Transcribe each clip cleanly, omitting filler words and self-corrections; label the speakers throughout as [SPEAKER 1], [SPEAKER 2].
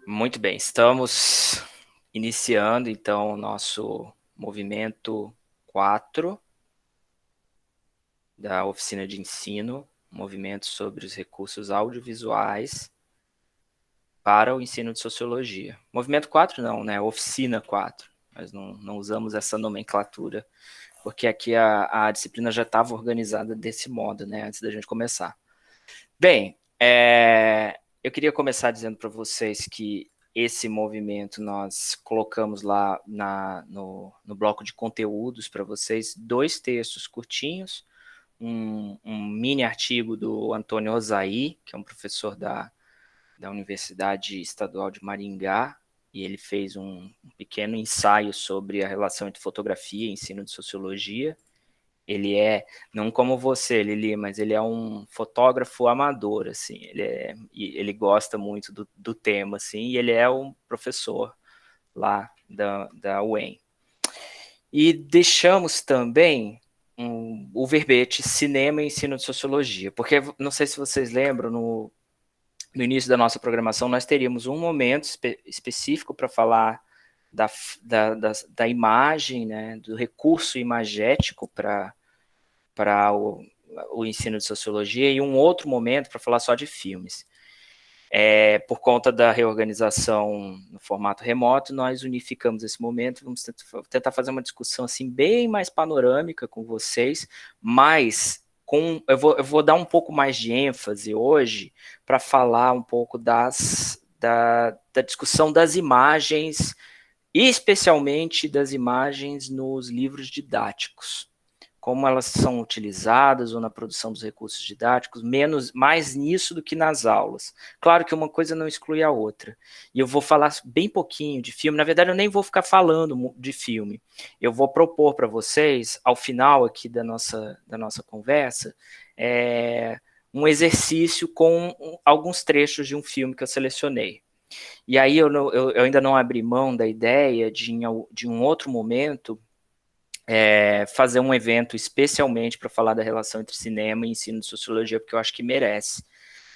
[SPEAKER 1] Muito bem, estamos iniciando então o nosso movimento 4 da oficina de ensino, movimento sobre os recursos audiovisuais para o ensino de sociologia. Movimento 4 não, né? Oficina 4. Nós não usamos essa nomenclatura, porque aqui a disciplina já estava organizada desse modo, né? Antes da gente começar. Bem, eu queria começar dizendo para vocês que esse movimento nós colocamos lá no bloco de conteúdos para vocês 2 textos curtinhos, um mini artigo do Antônio Ozaí, que é um professor da Universidade Estadual de Maringá, e ele fez um pequeno ensaio sobre a relação entre fotografia e ensino de sociologia. Ele não como você, Lili, mas ele é um fotógrafo amador, assim, ele gosta muito do tema, assim, e ele é um professor lá da UEM. E deixamos também o verbete Cinema e Ensino de Sociologia, porque não sei se vocês lembram, no início da nossa programação nós teríamos um momento específico para falar da imagem, né, do recurso imagético para o ensino de sociologia e um outro momento para falar só de filmes. Por conta da reorganização no formato remoto, nós unificamos esse momento, vamos tentar fazer uma discussão assim bem mais panorâmica com vocês, mas eu vou dar um pouco mais de ênfase hoje para falar um pouco da discussão das imagens, e especialmente das imagens nos livros didáticos, como elas são utilizadas ou na produção dos recursos didáticos, mais nisso do que nas aulas. Claro que uma coisa não exclui a outra. E eu vou falar bem pouquinho de filme. Na verdade, eu nem vou ficar falando de filme. Eu vou propor para vocês, ao final aqui da nossa conversa, um exercício com alguns trechos de um filme que eu selecionei. E aí eu ainda não abri mão da ideia de um outro momento fazer um evento especialmente para falar da relação entre cinema e ensino de sociologia, porque eu acho que merece.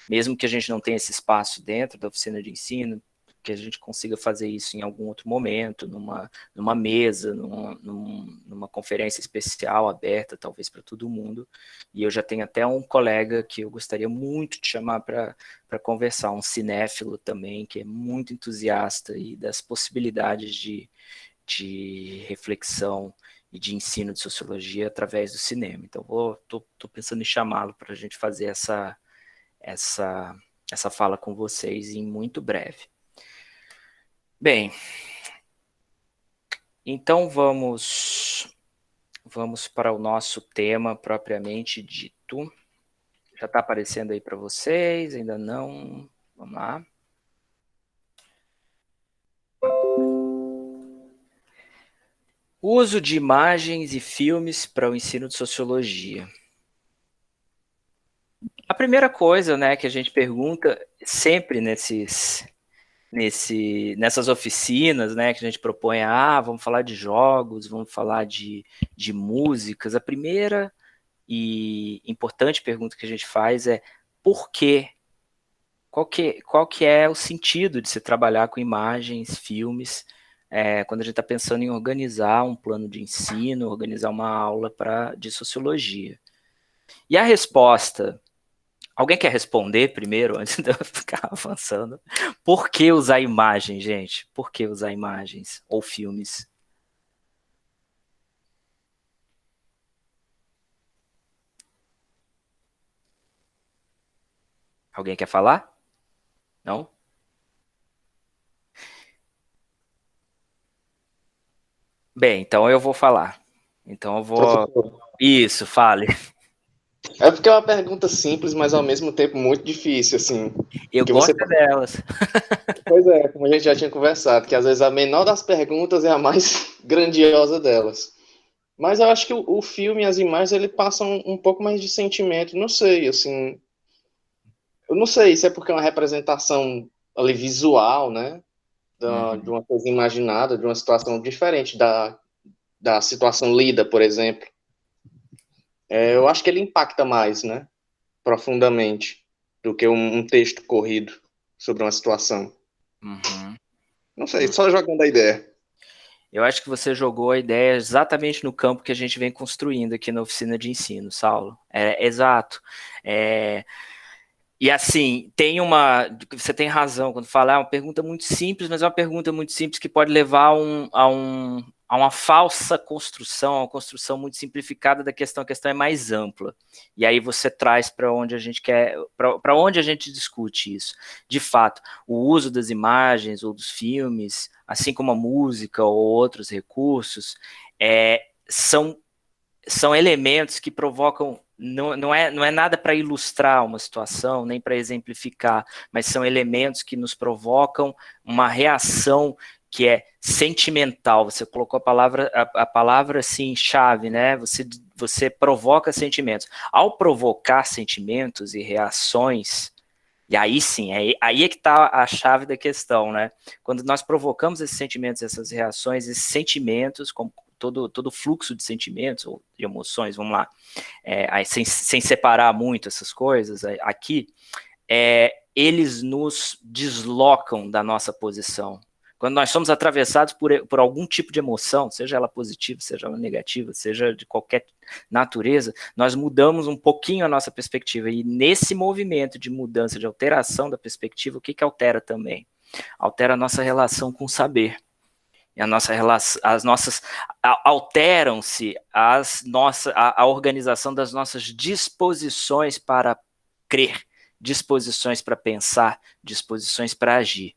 [SPEAKER 1] Mesmo que a gente não tenha esse espaço dentro da oficina de ensino, que a gente consiga fazer isso em algum outro momento, numa mesa, numa conferência especial, aberta, talvez para todo mundo. E eu já tenho até um colega que eu gostaria muito de chamar para conversar, um cinéfilo também, que é muito entusiasta e das possibilidades de reflexão e de ensino de sociologia através do cinema. Então, tô pensando em chamá-lo para a gente fazer essa, essa fala com vocês em muito breve. Bem, então vamos para o nosso tema propriamente dito. Já está aparecendo aí para vocês? Ainda não? Vamos lá. Uso de imagens e filmes para o ensino de sociologia. A primeira coisa, né, que a gente pergunta sempre nessas oficinas, né, que a gente propõe, vamos falar de jogos, vamos falar de músicas. A primeira e importante pergunta que a gente faz é por quê? Qual que é o sentido de se trabalhar com imagens, filmes, quando a gente está pensando em organizar um plano de ensino, organizar uma aula de sociologia? E a resposta, alguém quer responder primeiro, antes de eu ficar avançando? Por que usar imagens, gente? Por que usar imagens ou filmes? Alguém quer falar? Não? Bem, então eu vou falar. Então eu vou.
[SPEAKER 2] Professor,
[SPEAKER 1] Isso, fale.
[SPEAKER 2] é porque é uma pergunta simples, mas ao mesmo tempo muito difícil, assim.
[SPEAKER 1] Eu
[SPEAKER 2] Que você.
[SPEAKER 1] gosto delas.
[SPEAKER 2] Pois é, como a gente já tinha conversado, que às vezes a menor das perguntas é a mais grandiosa delas. Mas eu acho que o filme e as imagens ele passam um pouco mais de sentimento, não sei, assim. Eu não sei se é porque é uma representação ali visual, né? De
[SPEAKER 1] Uhum.
[SPEAKER 2] uma coisa imaginada, de uma situação diferente da situação lida, por exemplo. Eu acho que ele impacta mais, né? Profundamente do que um texto corrido sobre uma situação.
[SPEAKER 1] Uhum.
[SPEAKER 2] Não sei, só jogando a ideia.
[SPEAKER 1] Eu acho que você jogou a ideia exatamente no campo que a gente vem construindo aqui na oficina de ensino, Saulo. É, exato. É, e assim, você tem razão quando fala, é uma pergunta muito simples, mas é uma pergunta muito simples que pode levar a uma falsa construção, a uma construção muito simplificada da questão. A questão é mais ampla. E aí você traz para onde a gente quer, para onde a gente discute isso. De fato, o uso das imagens ou dos filmes, assim como a música ou outros recursos, são elementos que provocam. Não é nada para ilustrar uma situação, nem para exemplificar, mas são elementos que nos provocam uma reação que é sentimental. Você colocou a palavra assim, chave, né? Você provoca sentimentos. Ao provocar sentimentos e reações, e aí sim, aí é que está a chave da questão, né? Quando nós provocamos esses sentimentos, essas reações, esses sentimentos, como todo fluxo de sentimentos ou de emoções, vamos lá, sem separar muito essas coisas aqui, eles nos deslocam da nossa posição. Quando nós somos atravessados por algum tipo de emoção, seja ela positiva, seja ela negativa, seja de qualquer natureza, nós mudamos um pouquinho a nossa perspectiva. E nesse movimento de mudança, de alteração da perspectiva, o que altera também? Altera a nossa relação com o saber. E a nossa relação, alteram-se a organização das nossas disposições para crer, disposições para pensar, disposições para agir.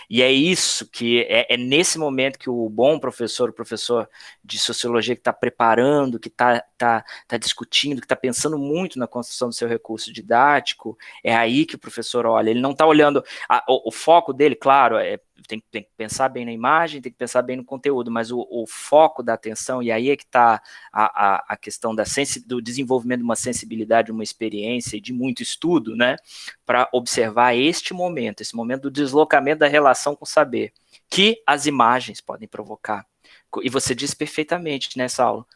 [SPEAKER 1] E é isso que nesse momento que o bom professor, o professor de sociologia que está preparando, que está discutindo, que está pensando muito na construção do seu recurso didático, é aí que o professor olha. Ele não está olhando o foco dele, claro, tem que pensar bem na imagem, tem que pensar bem no conteúdo, mas o foco da atenção, e aí é que está a questão do desenvolvimento de uma sensibilidade, uma experiência e de muito estudo, né, para observar esse momento do deslocamento da relação com o saber, que as imagens podem provocar. E você disse perfeitamente nessa aula,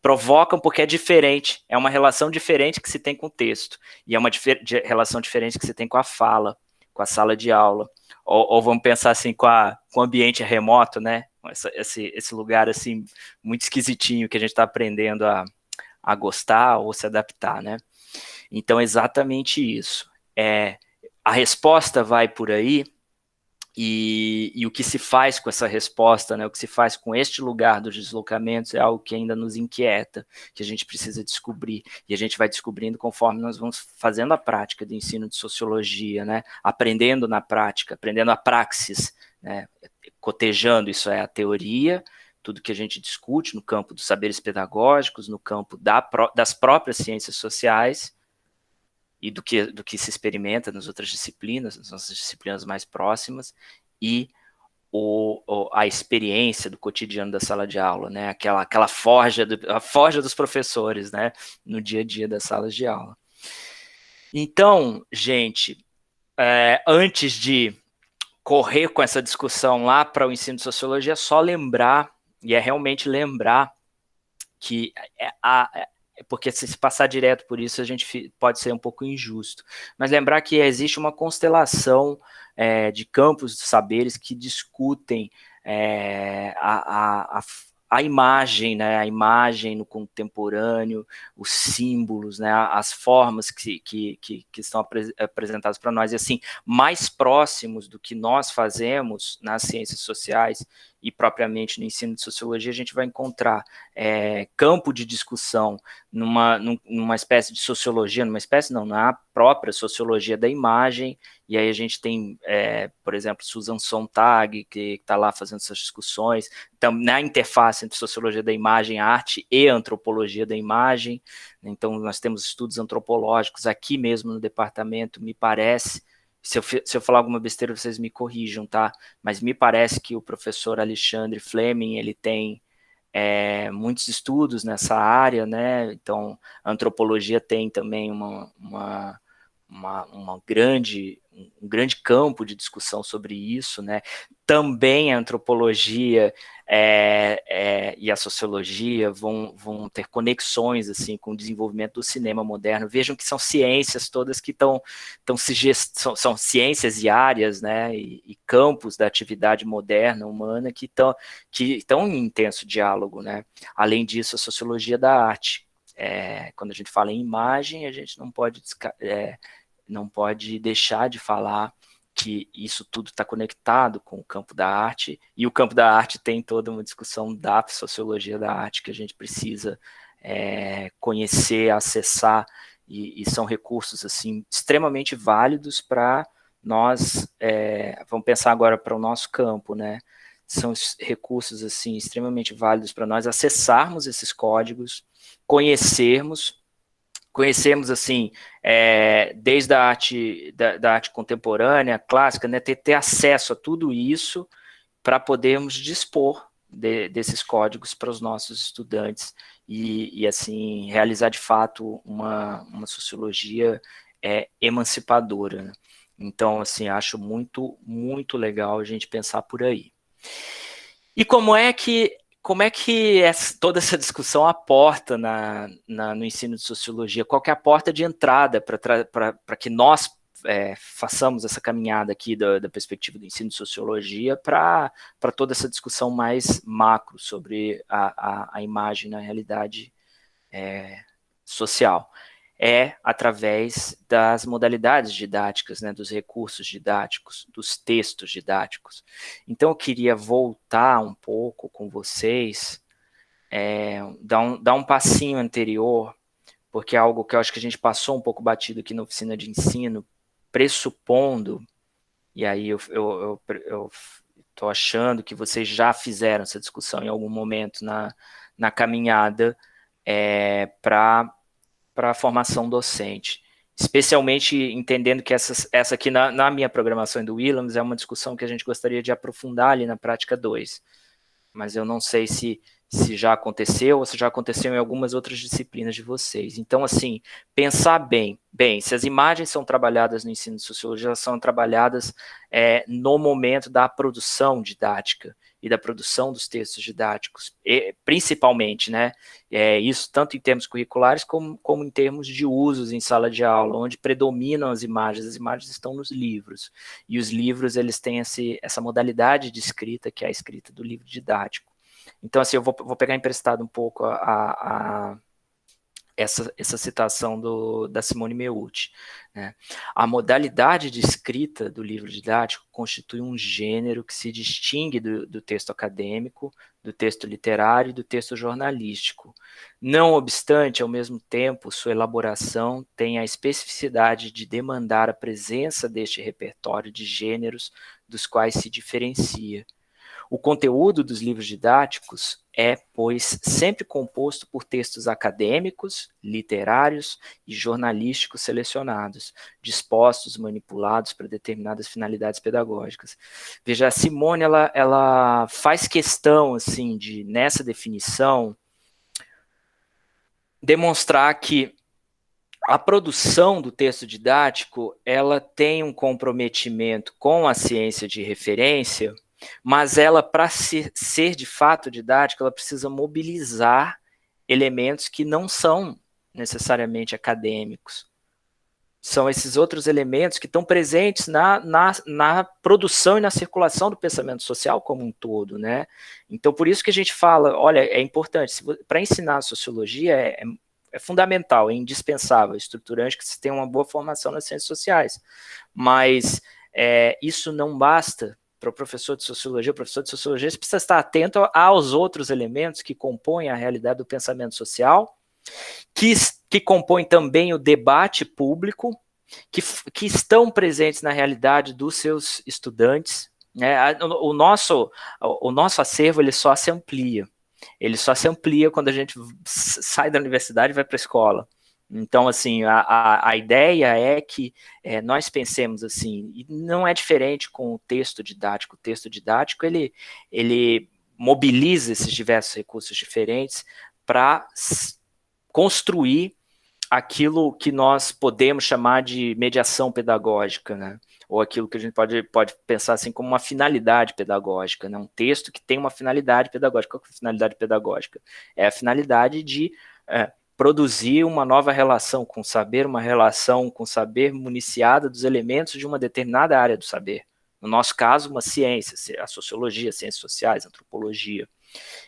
[SPEAKER 1] provocam porque é diferente, é uma relação diferente que se tem com o texto, e é uma relação diferente que se tem com a fala, com a sala de aula, ou vamos pensar assim com o ambiente remoto, né? Esse lugar assim muito esquisitinho que a gente está aprendendo a gostar ou se adaptar, né? Então, exatamente isso. A resposta vai por aí, e o que se faz com essa resposta, né, o que se faz com este lugar dos deslocamentos é algo que ainda nos inquieta, que a gente precisa descobrir, e a gente vai descobrindo conforme nós vamos fazendo a prática do ensino de sociologia, né, aprendendo na prática, aprendendo a praxis, né, cotejando, isso é a teoria, tudo que a gente discute no campo dos saberes pedagógicos, no campo das próprias ciências sociais, e do que se experimenta nas outras disciplinas, nas nossas disciplinas mais próximas, e a experiência do cotidiano da sala de aula, né? Aquela a forja dos professores, né? No dia a dia das salas de aula. Então, gente, antes de correr com essa discussão lá para o ensino de sociologia, é só lembrar, e é realmente lembrar que porque se passar direto por isso, a gente pode ser um pouco injusto. Mas lembrar que existe uma constelação de campos de saberes que discutem a imagem, né, a imagem no contemporâneo, os símbolos, né, as formas que estão apresentadas para nós, e assim, mais próximos do que nós fazemos nas ciências sociais e propriamente no ensino de sociologia, a gente vai encontrar campo de discussão numa espécie de sociologia, na própria sociologia da imagem, e aí a gente tem, por exemplo, Susan Sontag, que está lá fazendo essas discussões, então, na interface entre sociologia da imagem, arte e antropologia da imagem, então nós temos estudos antropológicos aqui mesmo no departamento, me parece, se eu falar alguma besteira, vocês me corrijam, tá? Mas me parece que o professor Alexandre Fleming, ele tem muitos estudos nessa área, né? Então, a antropologia tem também uma um grande campo de discussão sobre isso, né? Também a antropologia e a sociologia vão ter conexões assim com o desenvolvimento do cinema moderno. Vejam que são ciências todas que são ciências e áreas, né? E campos da atividade moderna humana que estão em intenso diálogo, né? Além disso, a sociologia da arte. Quando a gente fala em imagem, a gente não pode deixar de falar que isso tudo está conectado com o campo da arte, e o campo da arte tem toda uma discussão da sociologia da arte que a gente precisa conhecer, acessar, e são recursos assim extremamente válidos para nós, vamos pensar agora para o nosso campo, né? São recursos assim extremamente válidos para nós acessarmos esses códigos, conhecermos assim, desde a arte da arte contemporânea, clássica, né, ter acesso a tudo isso para podermos dispor desses códigos para os nossos estudantes e assim realizar de fato uma sociologia emancipadora, né? Então, assim, acho muito, muito legal a gente pensar por aí. E como é que toda essa discussão aporta no ensino de sociologia? Qual que é a porta de entrada para que nós façamos essa caminhada aqui da perspectiva do ensino de sociologia para toda essa discussão mais macro sobre a imagem na realidade social? Através das modalidades didáticas, né, dos recursos didáticos, dos textos didáticos. Então, eu queria voltar um pouco com vocês, dar um passinho anterior, porque é algo que eu acho que a gente passou um pouco batido aqui na oficina de ensino, pressupondo, e aí eu estou achando que vocês já fizeram essa discussão em algum momento na caminhada para a formação docente, especialmente entendendo que essa aqui na minha programação do Williams é uma discussão que a gente gostaria de aprofundar ali na prática 2, mas eu não sei se já aconteceu ou se já aconteceu em algumas outras disciplinas de vocês. Então, assim, pensar bem, se as imagens são trabalhadas no ensino de sociologia, elas são trabalhadas no momento da produção didática e da produção dos textos didáticos, principalmente, né? Isso tanto em termos curriculares como em termos de usos em sala de aula, onde predominam as imagens estão nos livros, e os livros eles têm essa modalidade de escrita, que é a escrita do livro didático. Então, assim, eu vou pegar emprestado um pouco essa citação da Simone Meucci, né? A modalidade de escrita do livro didático constitui um gênero que se distingue do texto acadêmico, do texto literário e do texto jornalístico. Não obstante, ao mesmo tempo, sua elaboração tem a especificidade de demandar a presença deste repertório de gêneros dos quais se diferencia. O conteúdo dos livros didáticos pois, sempre composto por textos acadêmicos, literários e jornalísticos selecionados, dispostos, manipulados para determinadas finalidades pedagógicas. Veja, a Simone, ela faz questão, assim, de, nessa definição, demonstrar que a produção do texto didático, ela tem um comprometimento com a ciência de referência, mas ela, para ser de fato didática, ela precisa mobilizar elementos que não são necessariamente acadêmicos. São esses outros elementos que estão presentes na produção e na circulação do pensamento social como um todo, né? Então, por isso que a gente fala, olha, é importante, para ensinar a sociologia é fundamental, é indispensável, é estruturante que se tenha uma boa formação nas ciências sociais, mas isso não basta para o professor de sociologia. O professor de sociologia precisa estar atento aos outros elementos que compõem a realidade do pensamento social, que compõem também o debate público, que estão presentes na realidade dos seus estudantes, né? O nosso acervo ele só se amplia. Ele só se amplia quando a gente sai da universidade e vai para a escola. Então, assim, a ideia é que nós pensemos assim, e não é diferente com o texto didático. O texto didático, ele mobiliza esses diversos recursos diferentes para construir aquilo que nós podemos chamar de mediação pedagógica, né? Ou aquilo que a gente pode pensar assim como uma finalidade pedagógica, né? Um texto que tem uma finalidade pedagógica. Qual que é a finalidade pedagógica? É a finalidade de produzir uma nova relação com o saber, uma relação com o saber municiada dos elementos de uma determinada área do saber. No nosso caso, uma ciência, a sociologia, ciências sociais, antropologia,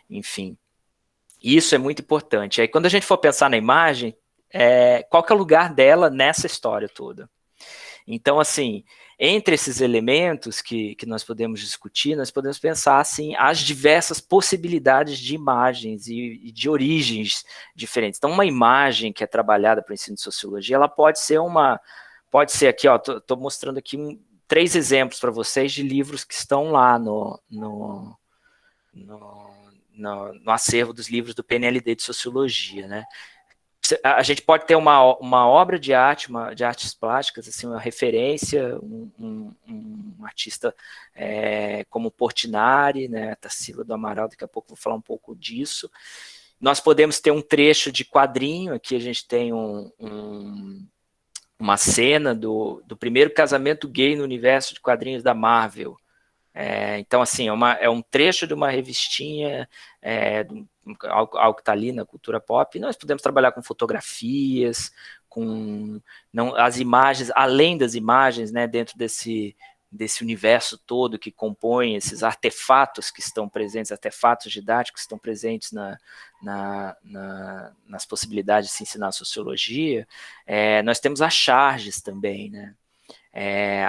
[SPEAKER 1] enfim. Isso é muito importante. Aí, quando a gente for pensar na imagem, qual que é o lugar dela nessa história toda? Então, assim, entre esses elementos que nós podemos discutir, nós podemos pensar, assim, as diversas possibilidades de imagens e de origens diferentes. Então, uma imagem que é trabalhada para o ensino de sociologia, ela pode ser aqui, ó, estou mostrando aqui 3 exemplos para vocês de livros que estão lá no acervo dos livros do PNLD de Sociologia, né? A gente pode ter uma obra de arte, de artes plásticas, assim, uma referência, um artista como Portinari, né, Tarsila do Amaral, daqui a pouco vou falar um pouco disso. Nós podemos ter um trecho de quadrinho, aqui a gente tem uma cena do primeiro casamento gay no universo de quadrinhos da Marvel. Então, assim, é um trecho de uma revistinha, algo que está ali na cultura pop. Nós podemos trabalhar com fotografias, as imagens, além das imagens, né, dentro desse universo todo que compõe esses artefatos que estão presentes, artefatos didáticos que estão presentes nas possibilidades de se ensinar sociologia. Nós temos as charges também, né?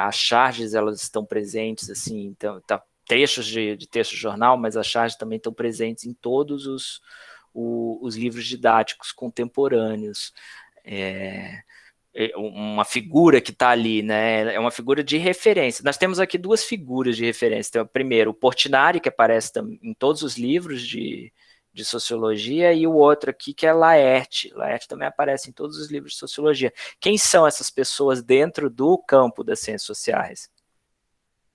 [SPEAKER 1] As charges, elas estão presentes, assim, então, trechos de texto de jornal, mas as charges também estão presentes em todos os livros didáticos contemporâneos. Uma figura que está ali, né, é uma figura de referência. Nós temos aqui 2 figuras de referência. Então, primeiro, o Portinari, que aparece em todos os livros de sociologia, e o outro aqui que é Laerte. Laerte também aparece em todos os livros de sociologia. Quem são essas pessoas dentro do campo das ciências sociais?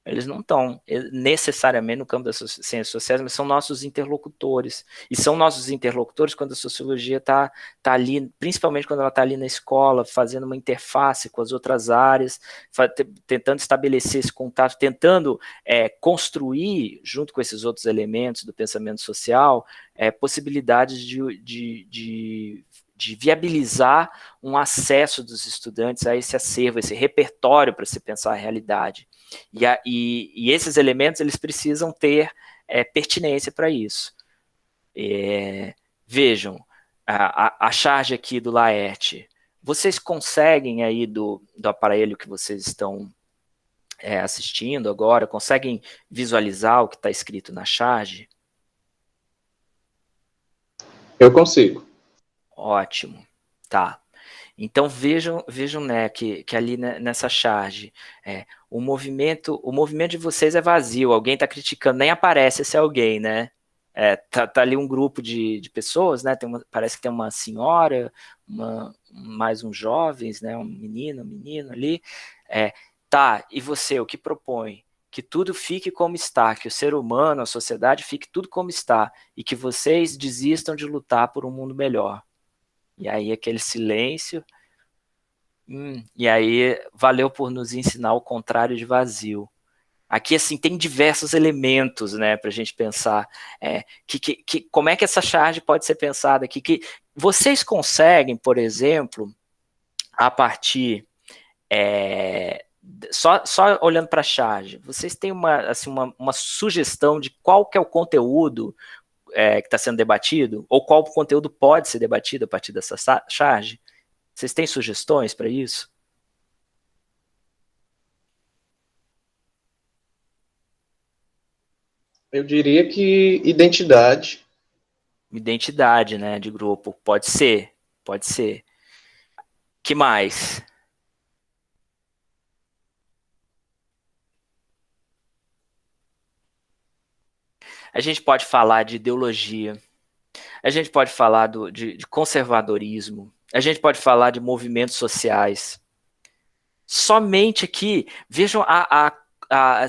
[SPEAKER 1] Eles não estão necessariamente no campo das ciências sociais, mas são nossos interlocutores. E são nossos interlocutores quando a sociologia está ali, principalmente quando ela está ali na escola, fazendo uma interface com as outras áreas, tentando estabelecer esse contato, tentando construir, junto com esses outros elementos do pensamento social, possibilidades de viabilizar um acesso dos estudantes a esse acervo, esse repertório para se pensar a realidade. E esses elementos, eles precisam ter pertinência para isso. Vejam, a charge aqui do Laerte. Vocês conseguem aí do aparelho que vocês estão assistindo agora, conseguem visualizar o que está escrito na charge?
[SPEAKER 2] Eu consigo.
[SPEAKER 1] Ótimo, tá. Então vejam, né, que ali nessa charge, o movimento de vocês é vazio, alguém está criticando, nem aparece esse alguém, né? Tá ali um grupo de pessoas, né? Parece que tem uma senhora, mais uns jovens, né? Um menino ali. Tá, e você, o que propõe? Que tudo fique como está, que o ser humano, a sociedade fique tudo como está, e que vocês desistam de lutar por um mundo melhor. E aí aquele silêncio, e aí valeu por nos ensinar o contrário de vazio. Aqui, assim, tem diversos elementos, né, para a gente pensar como é que essa charge pode ser pensada aqui, que vocês conseguem, por exemplo, a partir, só olhando para a charge, vocês têm uma sugestão de qual que é o conteúdo que está sendo debatido, ou qual conteúdo pode ser debatido a partir dessa charge? Vocês têm sugestões para isso?
[SPEAKER 2] Eu diria que identidade.
[SPEAKER 1] Identidade, né, de grupo. Pode ser. Que mais? A gente pode falar de ideologia. A gente pode falar de conservadorismo. A gente pode falar de movimentos sociais. Somente aqui, vejam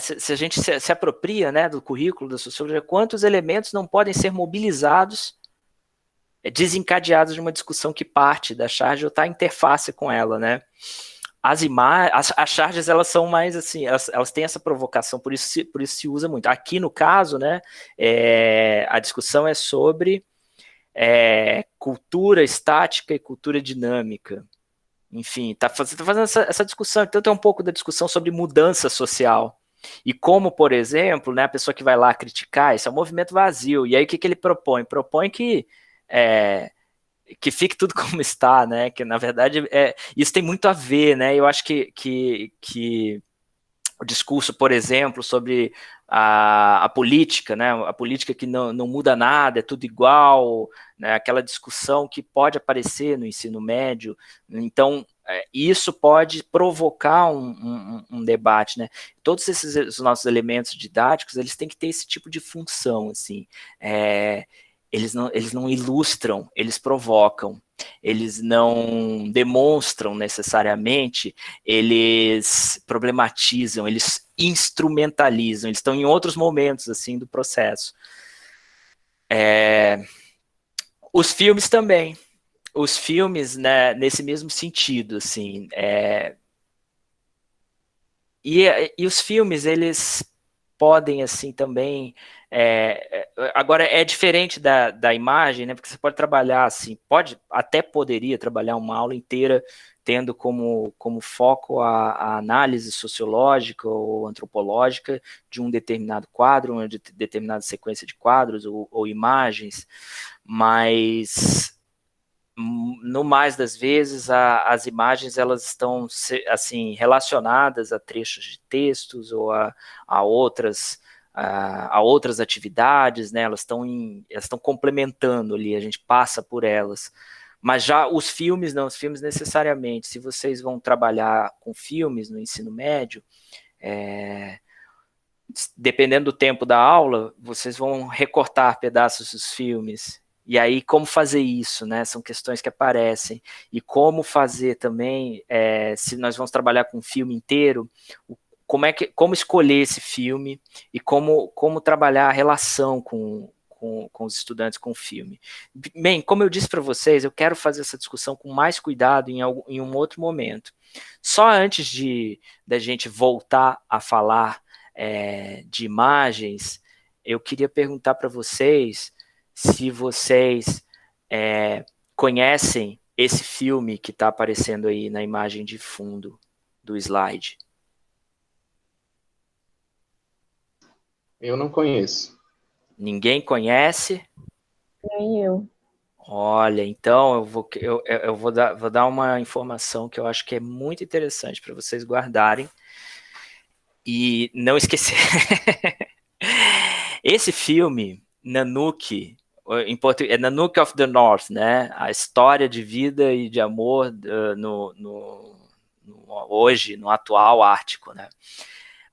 [SPEAKER 1] se a gente se apropria, né, do currículo da sociologia, quantos elementos não podem ser mobilizados desencadeadas de uma discussão que parte da charge ou está em interface com ela, né? As charges, elas são mais assim, elas têm essa provocação, por isso se usa muito. Aqui no caso, né, a discussão é sobre cultura estática e cultura dinâmica. Enfim, você tá fazendo essa discussão, então tem um pouco da discussão sobre mudança social. E como, por exemplo, né, a pessoa que vai lá criticar, isso é um movimento vazio. E aí o que ele propõe? Propõe que fique tudo como está, né? Que na verdade isso tem muito a ver, né? Eu acho que o discurso, por exemplo, sobre a política, né? A política que não muda nada, é tudo igual, né? Aquela discussão que pode aparecer no ensino médio. Então, isso pode provocar um debate, né? Todos esses os nossos elementos didáticos, eles têm que ter esse tipo de função, assim. Eles não ilustram, eles provocam. Eles não demonstram necessariamente, eles problematizam, eles instrumentalizam, eles estão em outros momentos assim do processo. Os filmes também, os filmes, né, nesse mesmo sentido, assim, e os filmes, eles podem, assim, também, agora é diferente da imagem, né, porque você pode trabalhar, assim, até poderia trabalhar uma aula inteira tendo como foco a análise sociológica ou antropológica de um determinado quadro, uma determinada sequência de quadros ou imagens, mas no mais das vezes as imagens elas estão assim relacionadas a trechos de textos ou a outras atividades, né? Elas estão complementando ali, a gente passa por elas. Mas já os filmes não, os filmes necessariamente, se vocês vão trabalhar com filmes no ensino médio, dependendo do tempo da aula, vocês vão recortar pedaços dos filmes. E aí, como fazer isso, né? São questões que aparecem. E como fazer também, se nós vamos trabalhar com um filme inteiro, como escolher esse filme e como trabalhar a relação com os estudantes com o filme. Bem, como eu disse para vocês, eu quero fazer essa discussão com mais cuidado em um outro momento. Só antes da gente voltar a falar de imagens, eu queria perguntar para vocês se vocês conhecem esse filme que está aparecendo aí na imagem de fundo do slide.
[SPEAKER 2] Eu não conheço.
[SPEAKER 1] Ninguém conhece?
[SPEAKER 3] Nem eu.
[SPEAKER 1] Olha, então eu vou dar uma informação que eu acho que é muito interessante para vocês guardarem e não esquecer. Esse filme, Nanook, em português, é Nanook of the North, né? A história de vida e de amor hoje, no atual Ártico, né?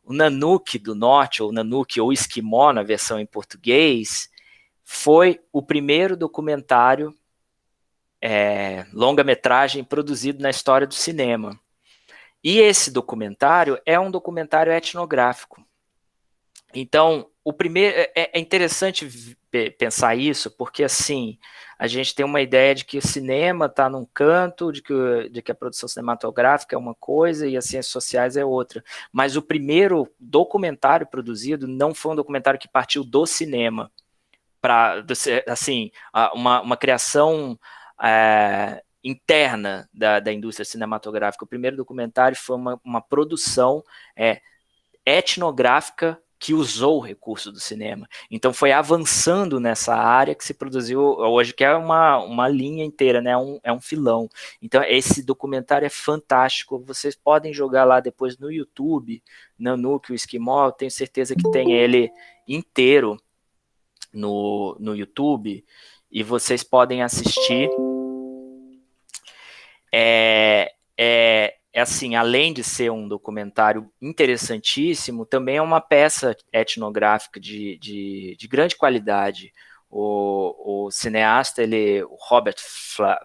[SPEAKER 1] O Nanook do Norte, ou Nanook ou Esquimó, na versão em português, foi o primeiro documentário longa-metragem produzido na história do cinema. E esse documentário é um documentário etnográfico. Então, o primeiro é interessante pensar isso, porque assim a gente tem uma ideia de que o cinema está num canto, de que a produção cinematográfica é uma coisa e as ciências sociais é outra. Mas o primeiro documentário produzido não foi um documentário que partiu do cinema para assim uma criação interna da indústria cinematográfica. O primeiro documentário foi uma produção etnográfica que usou o recurso do cinema. Então foi avançando nessa área que se produziu hoje, que é uma linha inteira, né? É um filão. Então esse documentário é fantástico, vocês podem jogar lá depois no YouTube, Nanook, o Esquimó, eu tenho certeza que tem ele inteiro no YouTube, e vocês podem assistir. Assim, além de ser um documentário interessantíssimo, também é uma peça etnográfica de grande qualidade. O cineasta, o Robert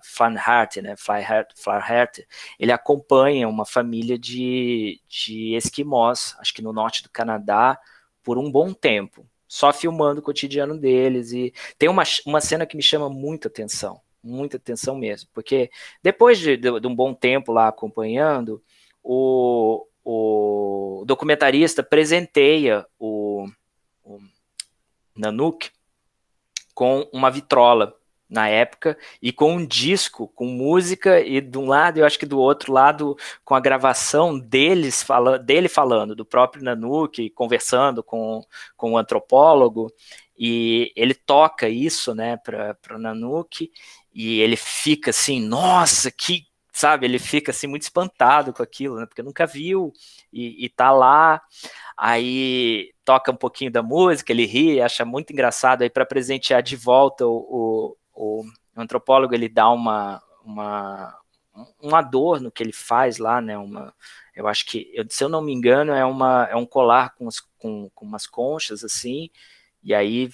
[SPEAKER 1] Flaherty, né, Flaherty, ele acompanha uma família de esquimós, acho que no norte do Canadá, por um bom tempo. só filmando o cotidiano deles. E tem uma cena que me chama muita atenção mesmo, porque depois de um bom tempo lá acompanhando, o documentarista presenteia o Nanook com uma vitrola na época, e com um disco, com música, e de um lado, eu acho que do outro lado, com a gravação dele falando, do próprio Nanook, conversando com o antropólogo, e ele toca isso, né, para o Nanook, e ele fica assim, nossa, que, sabe, ele fica assim muito espantado com aquilo, né, porque nunca viu, e tá lá. Aí toca um pouquinho da música, ele ri, acha muito engraçado. Aí, para presentear de volta o antropólogo, ele dá um adorno que ele faz lá, né? Eu acho que, se eu não me engano, é um colar com umas conchas assim. E aí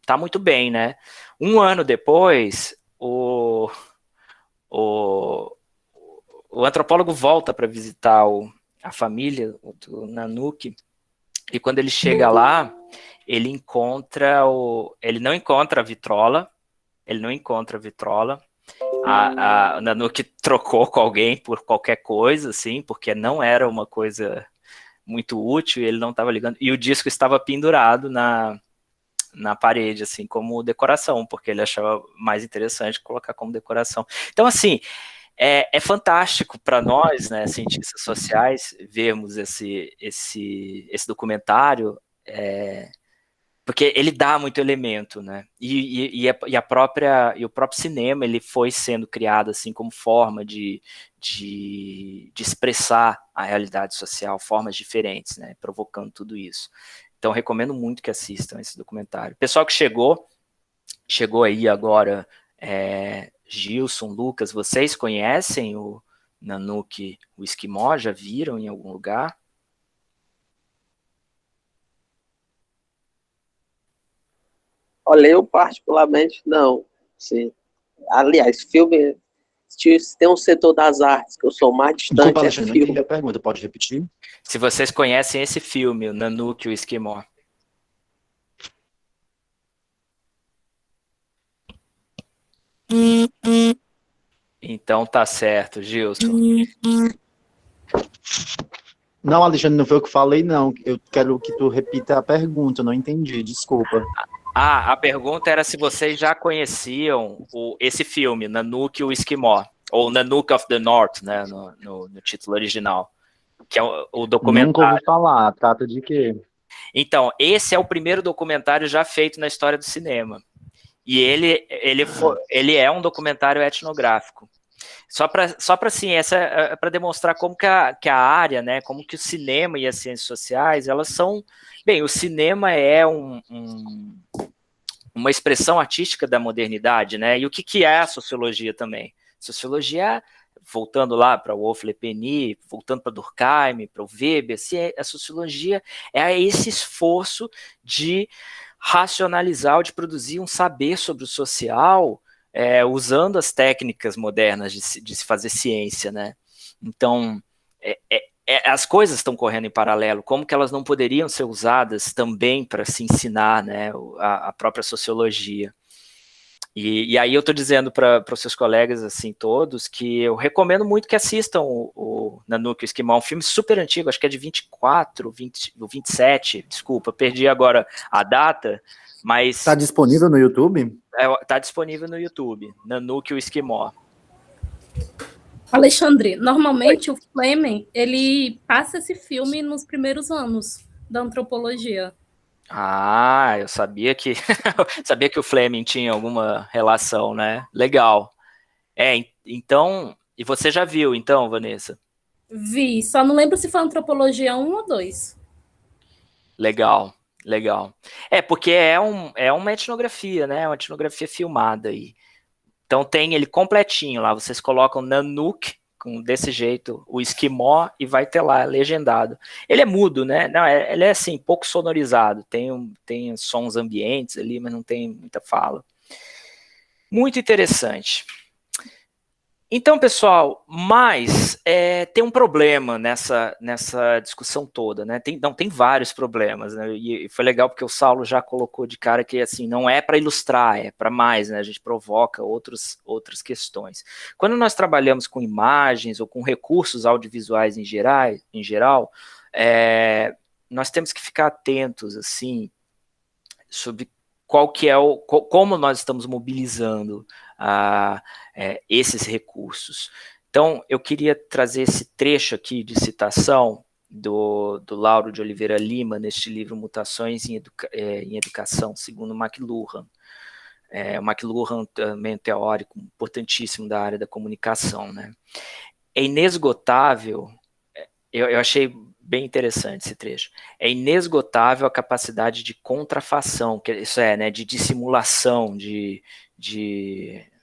[SPEAKER 1] tá muito bem, né? Um ano depois, o, o antropólogo volta para visitar a família do Nanook. E quando ele chega lá, ele não encontra a vitrola, a Nanook trocou com alguém por qualquer coisa, assim, porque não era uma coisa muito útil, ele não estava ligando, e o disco estava pendurado na parede, assim, como decoração, porque ele achava mais interessante colocar como decoração. Então, assim, é fantástico para nós, né, cientistas sociais, vermos esse documentário, porque ele dá muito elemento, né? E o próprio cinema, ele foi sendo criado assim como forma de expressar a realidade social, formas diferentes, né? Provocando tudo isso. Então, recomendo muito que assistam esse documentário. Pessoal que chegou aí agora, Gilson, Lucas, vocês conhecem o Nanook, o Esquimó? Já viram em algum lugar?
[SPEAKER 3] Olha, eu particularmente não. Sim. Aliás, filme, se tem um setor das artes que eu sou mais distante,
[SPEAKER 4] Desculpa,
[SPEAKER 3] é
[SPEAKER 4] Alexandre, não
[SPEAKER 3] filme.
[SPEAKER 4] entendi a pergunta, pode repetir?
[SPEAKER 1] Se vocês conhecem esse filme, o Nanook, o Esquimó. Então tá certo, Gilson.
[SPEAKER 4] Não, Alexandre, não foi o que falei, não. Eu quero que tu repita a pergunta, não entendi, desculpa.
[SPEAKER 1] A pergunta era se vocês já conheciam esse filme, Nanook, o Esquimó, ou Nanook of the North, né, no título original, que é o documentário.
[SPEAKER 4] Nunca ouvi falar, trata de quê?
[SPEAKER 1] Então, esse é o primeiro documentário já feito na história do cinema. E ele é um documentário etnográfico. Só para assim, para demonstrar como que a área, né, como que o cinema e as ciências sociais, elas são... Bem, o cinema é uma expressão artística da modernidade, né? E o que é a sociologia também? Sociologia, voltando lá para o Wolf Lepeny, voltando para Durkheim, para o Weber, assim, a sociologia é esse esforço de racionalizar ou de produzir um saber sobre o social, usando as técnicas modernas de se fazer ciência, né? Então, as coisas estão correndo em paralelo, como que elas não poderiam ser usadas também para se ensinar, né, a própria sociologia. E aí eu estou dizendo para os seus colegas, assim, todos, que eu recomendo muito que assistam o Nanook, o Esquimó, um filme super antigo, acho que é de 27, desculpa, perdi agora a data, mas...
[SPEAKER 4] Está disponível no YouTube?
[SPEAKER 1] Está disponível no YouTube, Nanook, o Esquimó.
[SPEAKER 5] Alexandre, normalmente o Fleming, ele passa esse filme nos primeiros anos da antropologia.
[SPEAKER 1] Ah, eu sabia que sabia que o Fleming tinha alguma relação, né? Legal. Então, e você já viu, então, Vanessa?
[SPEAKER 5] Vi, só não lembro se foi antropologia 1 ou 2.
[SPEAKER 1] Legal. Porque é uma etnografia, né? Uma etnografia filmada aí. Então tem ele completinho lá, vocês colocam Nanook, desse jeito, o Esquimó, e vai ter lá, legendado. Ele é mudo, né? Não, ele é assim, pouco sonorizado, tem sons ambientes ali, mas não tem muita fala. Muito interessante. Então, pessoal, mas tem um problema nessa discussão toda, né? Tem vários problemas, né? E foi legal porque o Saulo já colocou de cara que assim não é para ilustrar, é para mais, né? A gente provoca outras questões. Quando nós trabalhamos com imagens ou com recursos audiovisuais em geral, nós temos que ficar atentos assim sobre como nós estamos mobilizando esses recursos. Então, eu queria trazer esse trecho aqui de citação do Lauro de Oliveira Lima, neste livro Mutações em Educação, segundo McLuhan. O McLuhan também é um teórico importantíssimo da área da comunicação, né? É inesgotável, eu achei bem interessante esse trecho. É inesgotável a capacidade de contrafação, isso né, de dissimulação, de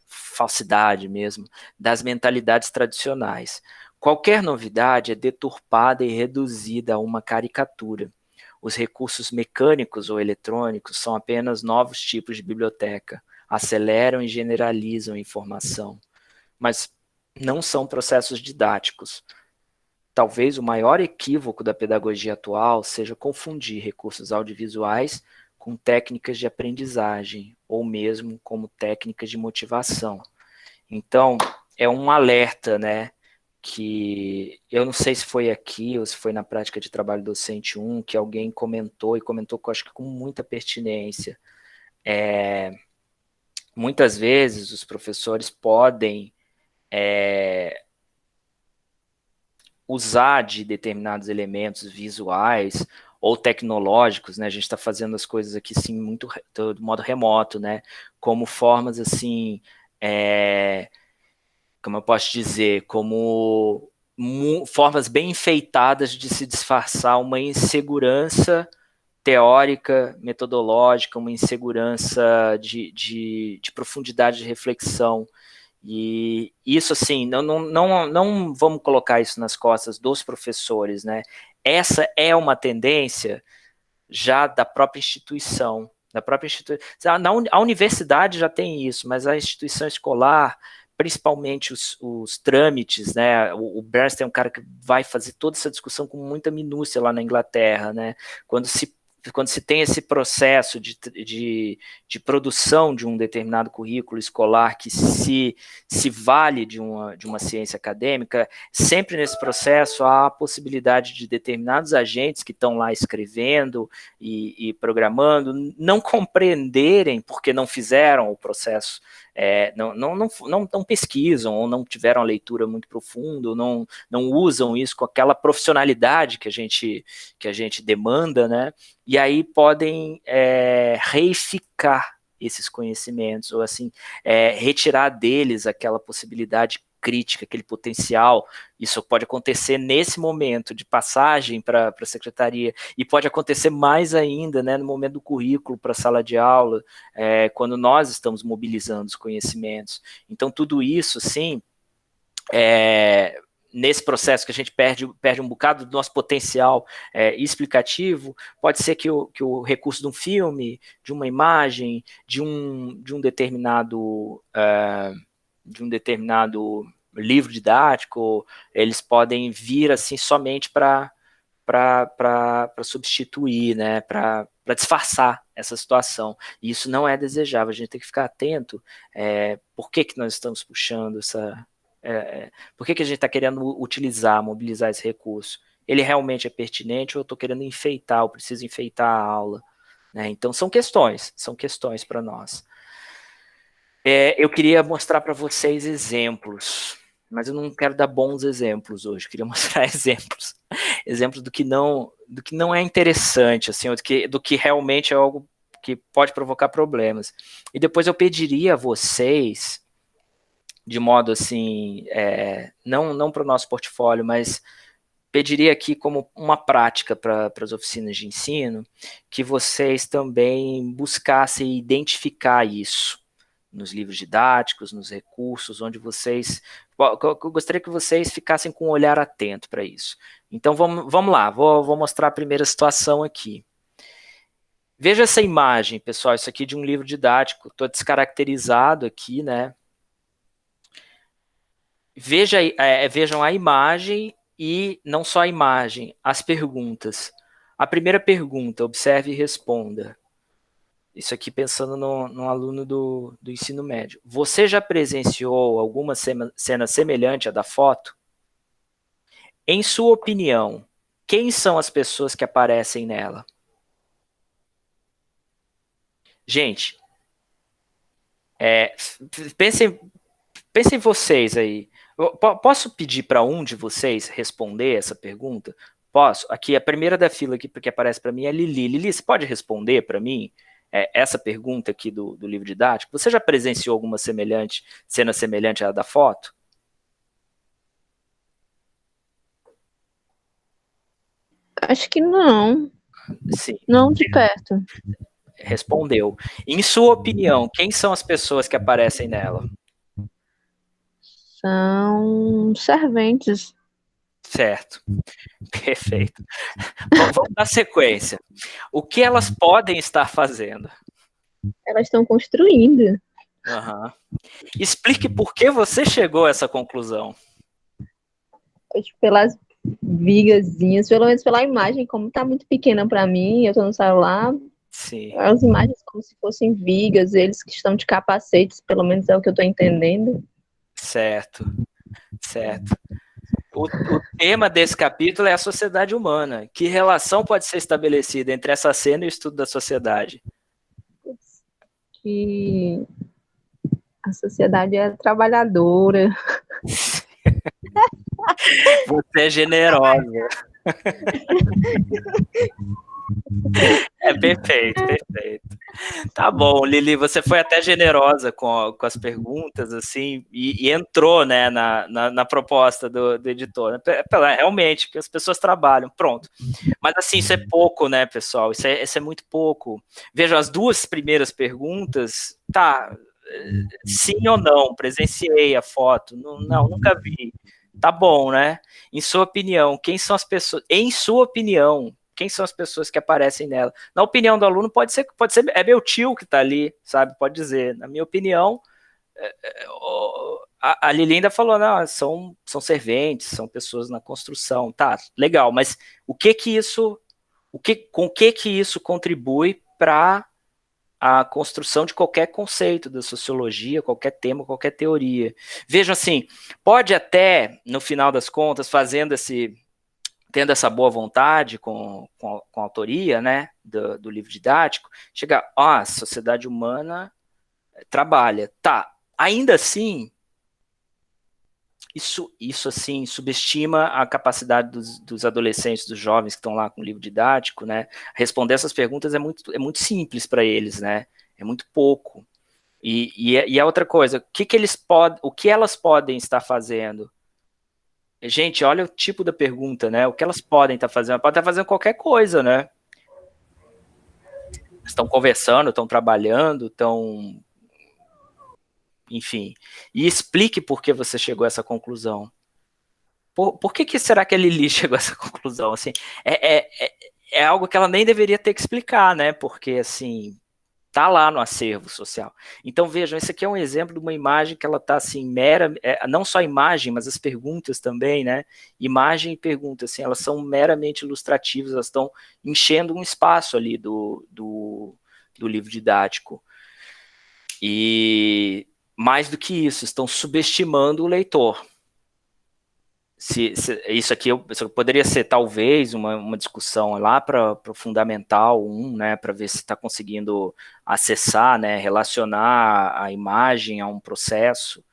[SPEAKER 1] falsidade mesmo, das mentalidades tradicionais. Qualquer novidade é deturpada e reduzida a uma caricatura. Os recursos mecânicos ou eletrônicos são apenas novos tipos de biblioteca, aceleram e generalizam a informação, mas não são processos didáticos. Talvez o maior equívoco da pedagogia atual seja confundir recursos audiovisuais com técnicas de aprendizagem, ou mesmo como técnicas de motivação. Então, é um alerta, né, que eu não sei se foi aqui ou se foi na prática de trabalho docente 1, que alguém comentou, e comentou acho que com muita pertinência. Muitas vezes os professores podem usar de determinados elementos visuais ou tecnológicos, né? A gente está fazendo as coisas aqui sim muito de modo remoto, né? Como formas assim, como eu posso dizer, como formas bem enfeitadas de se disfarçar uma insegurança teórica, metodológica, uma insegurança de profundidade de reflexão. E isso, assim, não vamos colocar isso nas costas dos professores, né? Essa é uma tendência já da própria instituição. A universidade já tem isso, mas a instituição escolar, principalmente os trâmites, né? O Bernstein é um cara que vai fazer toda essa discussão com muita minúcia lá na Inglaterra, né? Quando se tem esse processo de produção de um determinado currículo escolar que se vale de uma ciência acadêmica, sempre nesse processo há a possibilidade de determinados agentes que estão lá escrevendo e programando não compreenderem porque não fizeram o processo, não pesquisam ou não tiveram a leitura muito profunda, ou não usam isso com aquela profissionalidade que a gente demanda, né? E aí podem reificar esses conhecimentos, ou assim, retirar deles aquela possibilidade crítica, aquele potencial. Isso pode acontecer nesse momento de passagem para a secretaria, e pode acontecer mais ainda, né, no momento do currículo para a sala de aula, quando nós estamos mobilizando os conhecimentos. Então, tudo isso, sim, nesse processo que a gente perde um bocado do nosso potencial explicativo, pode ser que o recurso de um filme, de uma imagem, de um determinado livro didático, eles podem vir assim somente para substituir, né, para disfarçar essa situação. E isso não é desejável, a gente tem que ficar atento. Por que nós estamos puxando essa... por que a gente está querendo mobilizar esse recurso? Ele realmente é pertinente ou eu estou querendo enfeitar, eu preciso enfeitar a aula? Né? Então, são questões para nós. Eu queria mostrar para vocês exemplos, mas eu não quero dar bons exemplos hoje, eu queria mostrar exemplos do que não é interessante, assim, do que realmente é algo que pode provocar problemas. E depois eu pediria a vocês, de modo assim, não para o nosso portfólio, mas pediria aqui como uma prática para as oficinas de ensino, que vocês também buscassem identificar isso nos livros didáticos, nos recursos, onde vocês... Eu gostaria que vocês ficassem com um olhar atento para isso. Então, vamos lá, vou mostrar a primeira situação aqui. Veja essa imagem, pessoal, isso aqui é de um livro didático, estou descaracterizado aqui, né? Vejam a imagem e não só a imagem, as perguntas. A primeira pergunta, observe e responda. Isso aqui pensando no aluno do ensino médio. Você já presenciou alguma cena semelhante à da foto? Em sua opinião, quem são as pessoas que aparecem nela? Gente, pensem vocês aí. Posso pedir para um de vocês responder essa pergunta? Posso? Aqui, a primeira da fila aqui que aparece para mim é Lili. Lili, você pode responder para mim essa pergunta aqui do livro didático? Você já presenciou alguma cena semelhante à da foto?
[SPEAKER 6] Acho que não.
[SPEAKER 1] Sim.
[SPEAKER 6] Não de perto.
[SPEAKER 1] Respondeu. Em sua opinião, quem são as pessoas que aparecem nela?
[SPEAKER 6] São serventes.
[SPEAKER 1] Certo. Perfeito. Vamos dar sequência. O que elas podem estar fazendo?
[SPEAKER 6] Elas estão construindo.
[SPEAKER 1] Uhum. Explique por que você chegou a essa conclusão.
[SPEAKER 6] Pelas vigazinhas, pelo menos pela imagem, como tá muito pequena para mim, eu tô no celular.
[SPEAKER 1] Sim.
[SPEAKER 6] As imagens como se fossem vigas, eles que estão de capacetes, pelo menos é o que eu tô entendendo.
[SPEAKER 1] Certo. O tema desse capítulo é a sociedade humana. Que relação pode ser estabelecida entre essa cena e o estudo da sociedade?
[SPEAKER 6] Que a sociedade é trabalhadora.
[SPEAKER 1] Você é generosa. Perfeito. Tá bom, Lili, você foi até generosa com as perguntas, assim, e entrou, né, na proposta do editor. Realmente, que as pessoas trabalham, pronto. Mas, assim, isso é pouco, né, pessoal? Isso é muito pouco. Vejam, as duas primeiras perguntas, tá, sim ou não, presenciei a foto, não, nunca vi. Tá bom, né? Em sua opinião, quem são as pessoas... Em sua opinião, quem são as pessoas que aparecem nela? Na opinião do aluno, pode ser é meu tio que tá ali, sabe? Pode dizer. Na minha opinião, a Lili ainda falou, não, são serventes, são pessoas na construção. Tá, legal, mas com que isso contribui para a construção de qualquer conceito da sociologia, qualquer tema, qualquer teoria? Vejam assim, pode até, no final das contas, tendo essa boa vontade com a autoria, né, do livro didático, chegar, a sociedade humana trabalha. Tá, ainda assim, isso assim, subestima a capacidade dos adolescentes, dos jovens que estão lá com o livro didático, né? Responder essas perguntas é muito simples para eles, né? É muito pouco. E a outra coisa, o que elas podem estar fazendo? Gente, olha o tipo da pergunta, né? O que elas podem estar fazendo? Podem estar fazendo qualquer coisa, né? Estão conversando, estão trabalhando, enfim. E explique por que você chegou a essa conclusão. Por que será que a Lili chegou a essa conclusão? Assim, é algo que ela nem deveria ter que explicar, né? Porque, assim, tá lá no acervo social. Então, vejam, esse aqui é um exemplo de uma imagem que ela tá, assim, não só a imagem, mas as perguntas também, né? Imagem e pergunta, assim, elas são meramente ilustrativas, elas estão enchendo um espaço ali do livro didático. E, mais do que isso, estão subestimando o leitor. Isso aqui poderia ser talvez uma discussão lá para o Fundamental 1, né, para ver se está conseguindo acessar, né, relacionar a imagem a um processo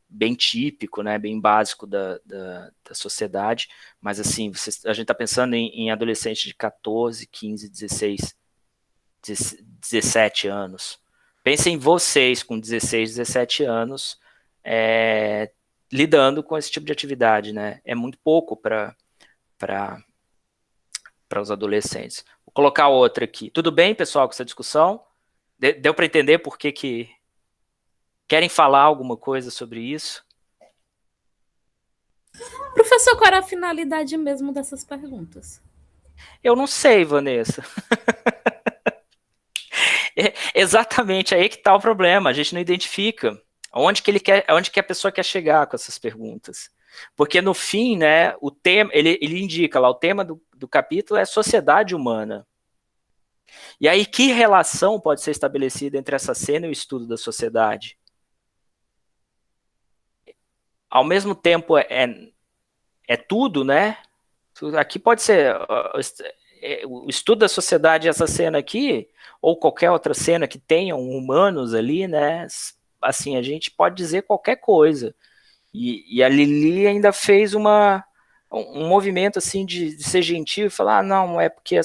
[SPEAKER 1] bem típico, né, bem básico da sociedade, mas assim, a gente está pensando em adolescentes de 14, 15, 16, 17 anos. Pensem em vocês com 16, 17 anos, lidando com esse tipo de atividade, né? É muito pouco para os adolescentes. Vou colocar outra aqui. Tudo bem, pessoal, com essa discussão? Deu para entender por que querem falar alguma coisa sobre isso?
[SPEAKER 5] Professor, qual era a finalidade mesmo dessas perguntas?
[SPEAKER 1] Eu não sei, Vanessa. Exatamente, aí que está o problema, a gente não identifica. Onde que a pessoa quer chegar com essas perguntas? Porque no fim, né, o tema, ele indica lá, o tema do capítulo é sociedade humana. E aí, que relação pode ser estabelecida entre essa cena e o estudo da sociedade? Ao mesmo tempo, é tudo, né? Aqui pode ser o estudo da sociedade, essa cena aqui, ou qualquer outra cena que tenham humanos ali, né? Assim, a gente pode dizer qualquer coisa. E a Lili ainda fez um movimento assim de ser gentil e falar, não, é porque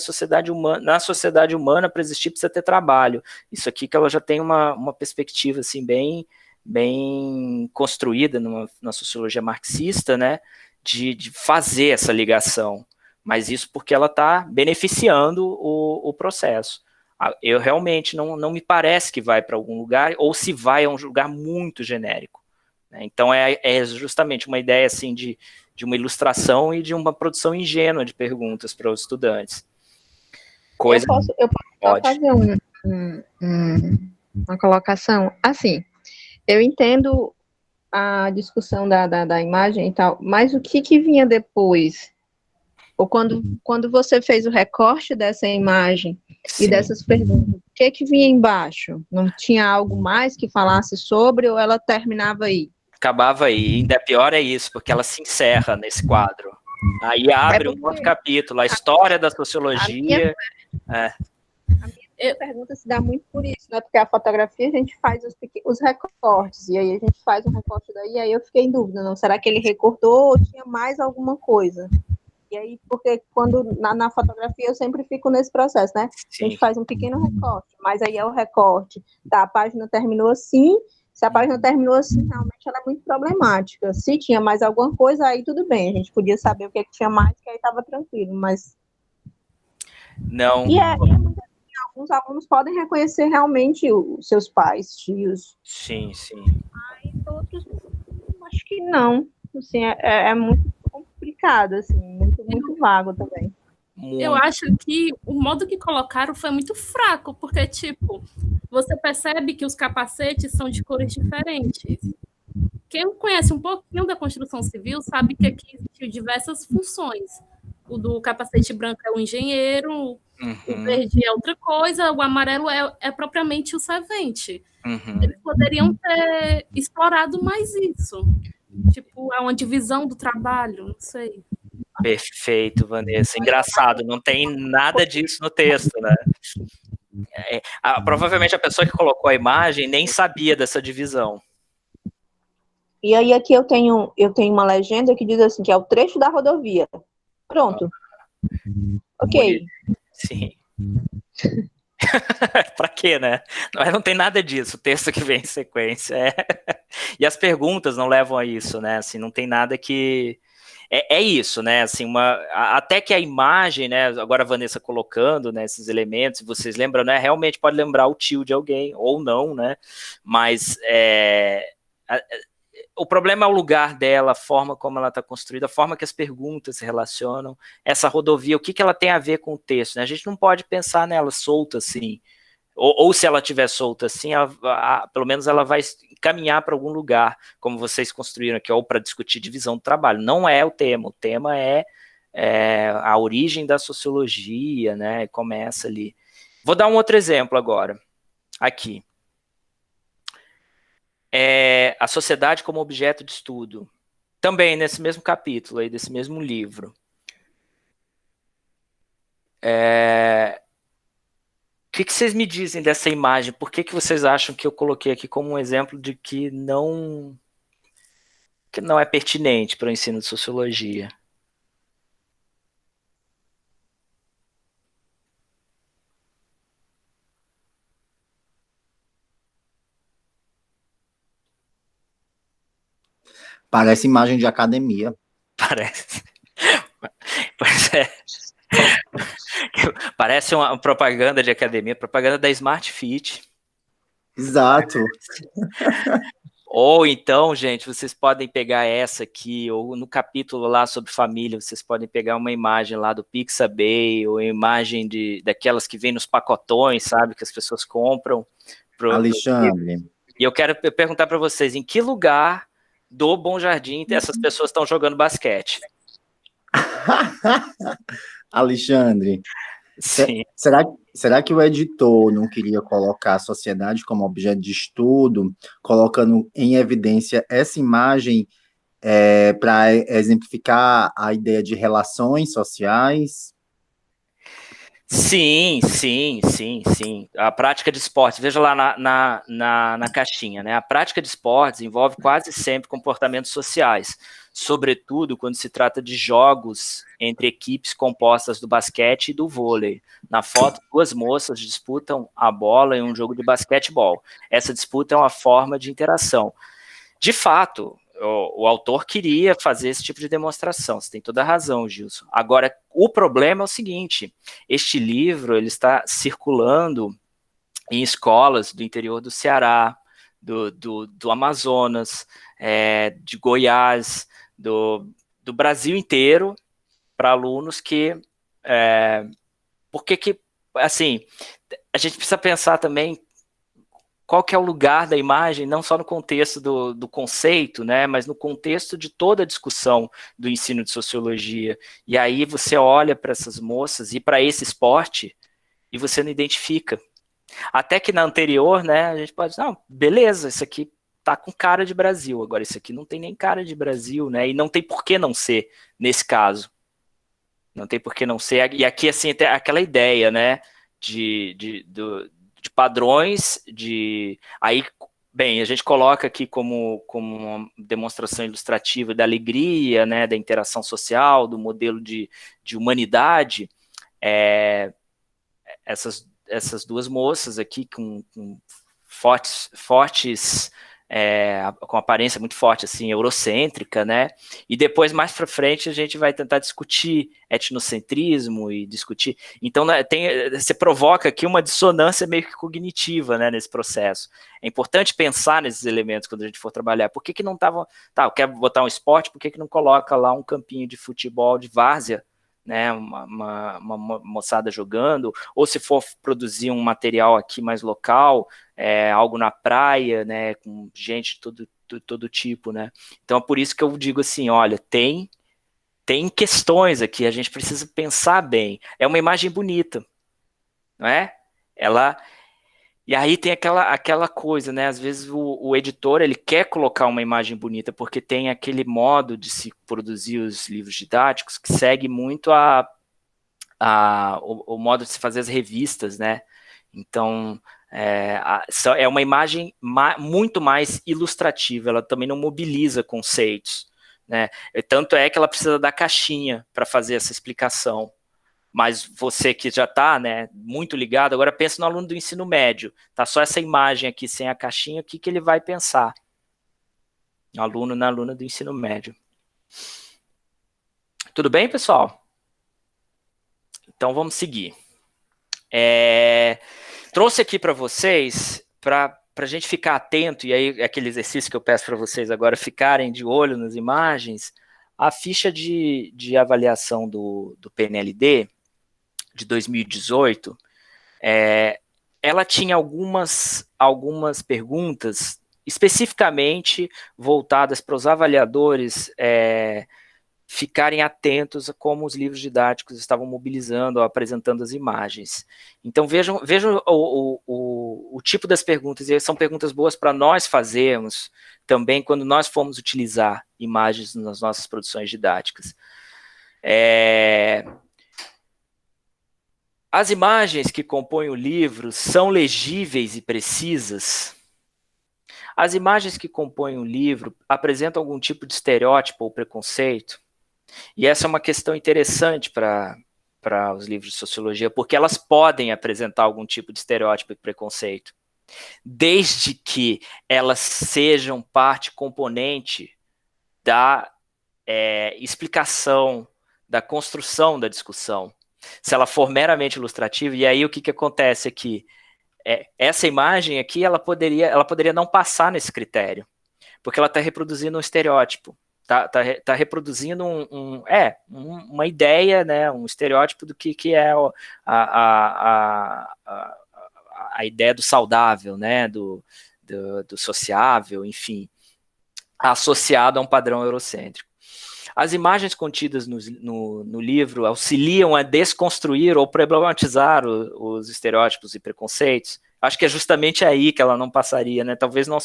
[SPEAKER 1] na sociedade humana, para existir, precisa ter trabalho. Isso aqui que ela já tem uma perspectiva assim, bem construída na sociologia marxista, né, de fazer essa ligação. Mas isso porque ela está beneficiando o processo. Eu realmente não me parece que vai para algum lugar, ou se vai a um lugar muito genérico. Então é justamente uma ideia assim de uma ilustração e de uma produção ingênua de perguntas para os estudantes.
[SPEAKER 6] Eu posso fazer uma colocação? Assim, eu entendo a discussão da imagem e tal, mas o que vinha depois? Ou quando você fez o recorte dessa imagem
[SPEAKER 1] Sim.
[SPEAKER 6] e dessas perguntas, o que vinha embaixo? Não tinha algo mais que falasse sobre ou ela terminava aí?
[SPEAKER 1] Acabava aí, ainda pior é isso, porque ela se encerra nesse quadro. Aí abre um outro capítulo, a história da sociologia.
[SPEAKER 6] A minha pergunta se dá muito por isso, né? Porque a fotografia a gente faz os recortes, e aí a gente faz um recorte daí, e aí eu fiquei em dúvida, não? Será que ele recortou ou tinha mais alguma coisa? E aí, porque quando na fotografia eu sempre fico nesse processo, né? Sim. A gente faz um pequeno recorte, mas aí é o recorte, tá, a página terminou assim. Se a página terminou assim, realmente ela é muito problemática. Se tinha mais alguma coisa, aí tudo bem. A gente podia saber o que tinha mais, que aí estava tranquilo, mas...
[SPEAKER 1] Não.
[SPEAKER 6] E muito assim, alguns alunos podem reconhecer realmente os seus pais, tios.
[SPEAKER 1] Sim, sim.
[SPEAKER 6] Aí outros, acho que não. Assim, é muito complicado, assim, muito vago também.
[SPEAKER 5] Eu acho que o modo que colocaram foi muito fraco, porque, tipo, você percebe que os capacetes são de cores diferentes. Quem conhece um pouquinho da construção civil sabe que aqui existem diversas funções. O do capacete branco é o engenheiro, o verde é outra coisa, o amarelo é propriamente o servente. Eles poderiam ter explorado mais isso. Tipo, é uma divisão do trabalho, não sei.
[SPEAKER 1] Perfeito, Vanessa. Engraçado, não tem nada disso no texto, né? Provavelmente a pessoa que colocou a imagem nem sabia dessa divisão.
[SPEAKER 6] E aí aqui eu tenho uma legenda que diz assim, que é o trecho da rodovia. Pronto. Ok.
[SPEAKER 1] Sim. Pra quê, né? Não tem nada disso, o texto que vem em sequência. E as perguntas não levam a isso, né? Assim, não tem nada que... É isso, né? Assim, até que a imagem, né? Agora a Vanessa colocando, né, esses elementos, vocês lembram, né? Realmente pode lembrar o tio de alguém, ou não, né? Mas o problema é o lugar dela, a forma como ela está construída, a forma que as perguntas se relacionam, essa rodovia, o que ela tem a ver com o texto, né? A gente não pode pensar nela solta assim, ou se ela estiver solta assim, pelo menos ela vai caminhar para algum lugar, como vocês construíram aqui, ou para discutir divisão do trabalho. Não é o tema é a origem da sociologia, né? Começa ali. Vou dar um outro exemplo agora, aqui. A sociedade como objeto de estudo. Também nesse mesmo capítulo, aí, desse mesmo livro. O que vocês me dizem dessa imagem? Por que vocês acham que eu coloquei aqui como um exemplo de que não é pertinente para o ensino de sociologia?
[SPEAKER 4] Parece imagem de academia.
[SPEAKER 1] Parece. Pois é. Parece uma propaganda de academia, propaganda da Smart Fit.
[SPEAKER 4] Exato.
[SPEAKER 1] Ou então, gente, vocês podem pegar essa aqui, ou no capítulo lá sobre família, vocês podem pegar uma imagem lá do Pixabay, ou imagem daquelas que vem nos pacotões, sabe, que as pessoas compram.
[SPEAKER 4] Alexandre,
[SPEAKER 1] E eu quero perguntar para vocês, em que lugar do Bom Jardim essas pessoas estão jogando basquete?
[SPEAKER 4] Alexandre,
[SPEAKER 1] Sim.
[SPEAKER 4] será que o editor não queria colocar a sociedade como objeto de estudo, colocando em evidência essa imagem para exemplificar a ideia de relações sociais?
[SPEAKER 1] Sim. A prática de esportes, veja lá na caixinha, né? A prática de esportes envolve quase sempre comportamentos sociais, sobretudo quando se trata de jogos entre equipes compostas do basquete e do vôlei. Na foto, duas moças disputam a bola em um jogo de basquetebol. Essa disputa é uma forma de interação. De fato, o autor queria fazer esse tipo de demonstração, você tem toda a razão, Gilson. Agora, o problema é o seguinte, este livro ele está circulando em escolas do interior do Ceará, do Amazonas, de Goiás, do Brasil inteiro, para alunos que... porque que, assim, a gente precisa pensar também qual que é o lugar da imagem, não só no contexto do conceito, né, mas no contexto de toda a discussão do ensino de sociologia. E aí você olha para essas moças e para esse esporte e você não identifica. Até que na anterior, né, a gente pode dizer, não, beleza, isso aqui tá com cara de Brasil, agora isso aqui não tem nem cara de Brasil, né, e não tem por que não ser nesse caso. Não tem por que não ser. E aqui, assim, tem aquela ideia, né, de padrões, aí, bem, a gente coloca aqui como uma demonstração ilustrativa da alegria, né, da interação social, do modelo de humanidade, essas duas moças aqui com fortes com aparência muito forte, assim, eurocêntrica, né, e depois, mais para frente, a gente vai tentar discutir etnocentrismo e discutir, então, né, você provoca aqui uma dissonância meio que cognitiva, né, nesse processo. É importante pensar nesses elementos quando a gente for trabalhar. Por que não estavam, eu quero botar um esporte, por que não coloca lá um campinho de futebol de várzea, né, uma moçada jogando, ou se for produzir um material aqui mais local, algo na praia, né, com gente de todo tipo, né, então é por isso que eu digo assim, olha, tem questões aqui, a gente precisa pensar bem, é uma imagem bonita, não é? E aí tem aquela coisa, né, às vezes o editor, ele quer colocar uma imagem bonita, porque tem aquele modo de se produzir os livros didáticos, que segue muito o modo de se fazer as revistas, né, então é uma imagem muito mais ilustrativa, ela também não mobiliza conceitos, né, tanto é que ela precisa da caixinha para fazer essa explicação. Mas você que já está, né, muito ligado, agora pensa no aluno do ensino médio, tá só essa imagem aqui sem a caixinha, o que ele vai pensar? Aluno na aluna do ensino médio. Tudo bem, pessoal? Então vamos seguir. Trouxe aqui para vocês, para a gente ficar atento, e aí aquele exercício que eu peço para vocês agora ficarem de olho nas imagens, a ficha de avaliação do PNLD, de 2018, ela tinha algumas perguntas especificamente voltadas para os avaliadores ficarem atentos a como os livros didáticos estavam mobilizando ou apresentando as imagens. Então vejam o tipo das perguntas, e são perguntas boas para nós fazermos também quando nós formos utilizar imagens nas nossas produções didáticas. As imagens que compõem o livro são legíveis e precisas? As imagens que compõem o livro apresentam algum tipo de estereótipo ou preconceito? E essa é uma questão interessante para os livros de sociologia, porque elas podem apresentar algum tipo de estereótipo e preconceito, desde que elas sejam parte componente da explicação, da construção da discussão. Se ela for meramente ilustrativa, e aí o que acontece aqui? Essa imagem aqui, ela poderia não passar nesse critério, porque ela está reproduzindo um estereótipo, tá reproduzindo uma ideia, né, um estereótipo do que é a ideia do saudável, né, do sociável, enfim, associado a um padrão eurocêntrico. As imagens contidas no livro auxiliam a desconstruir ou problematizar os estereótipos e preconceitos. Acho que é justamente aí que ela não passaria, né? Talvez não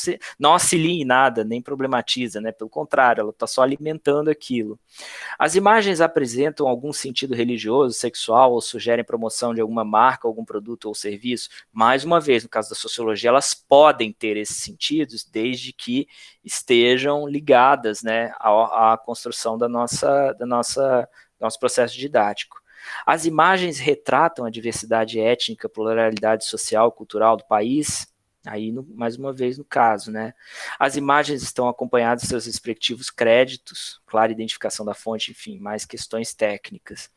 [SPEAKER 1] auxilie em nada, nem problematiza, né? Pelo contrário, ela está só alimentando aquilo. As imagens apresentam algum sentido religioso, sexual, ou sugerem promoção de alguma marca, algum produto ou serviço. Mais uma vez, no caso da sociologia, elas podem ter esses sentidos, desde que estejam ligadas, né, à construção do nosso processo didático. As imagens retratam a diversidade étnica, pluralidade social e cultural do país, aí, mais uma vez, no caso, né? As imagens estão acompanhadas de seus respectivos créditos, clara identificação da fonte, enfim, mais questões técnicas.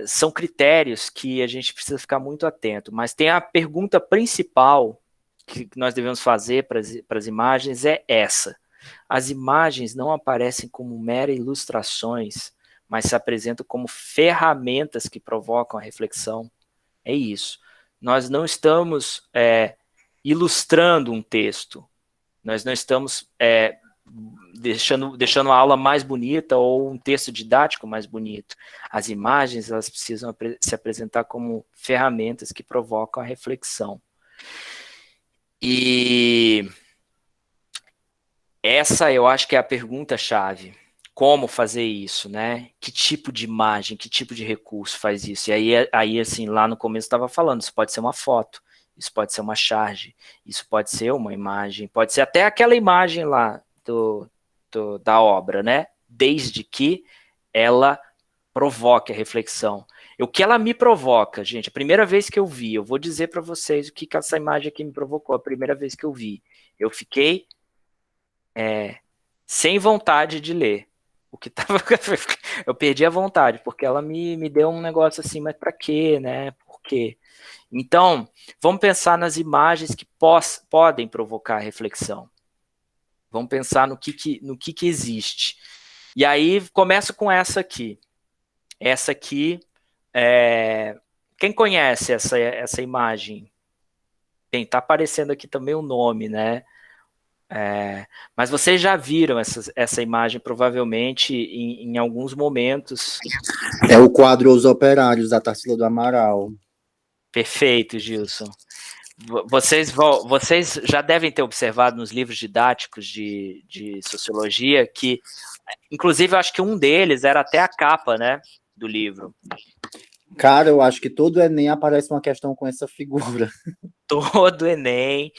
[SPEAKER 1] São critérios que a gente precisa ficar muito atento, mas tem a pergunta principal que nós devemos fazer para as imagens é essa. As imagens não aparecem como meras ilustrações, mas se apresentam como ferramentas que provocam a reflexão. É isso. Nós não estamos ilustrando um texto, nós não estamos deixando a aula mais bonita ou um texto didático mais bonito. As imagens, elas precisam se apresentar como ferramentas que provocam a reflexão. E essa eu acho que é a pergunta-chave. Como fazer isso, né? Que tipo de imagem, que tipo de recurso faz isso? E aí assim, lá no começo eu estava falando, isso pode ser uma foto, isso pode ser uma charge, isso pode ser uma imagem, pode ser até aquela imagem lá da obra, né? Desde que ela provoque a reflexão. O que ela me provoca, gente, a primeira vez que eu vi, eu vou dizer para vocês o que essa imagem aqui me provocou, a primeira vez que eu vi. Eu fiquei sem vontade de ler. Eu perdi a vontade, porque ela me deu um negócio assim, mas para quê, né? Por quê? Então, vamos pensar nas imagens que podem provocar reflexão. Vamos pensar no que existe. E aí, começa com essa aqui. Essa aqui, quem conhece essa imagem? Tá aparecendo aqui também o nome, né? Mas vocês já viram essa imagem provavelmente em alguns momentos.
[SPEAKER 4] É o quadro Os Operários, da Tarsila do Amaral.
[SPEAKER 1] Perfeito, Gilson. Vocês já devem ter observado nos livros didáticos de sociologia que, inclusive, eu acho que um deles era até a capa, né, do livro.
[SPEAKER 4] Cara, eu acho que todo Enem aparece uma questão com essa figura.
[SPEAKER 1] Todo Enem,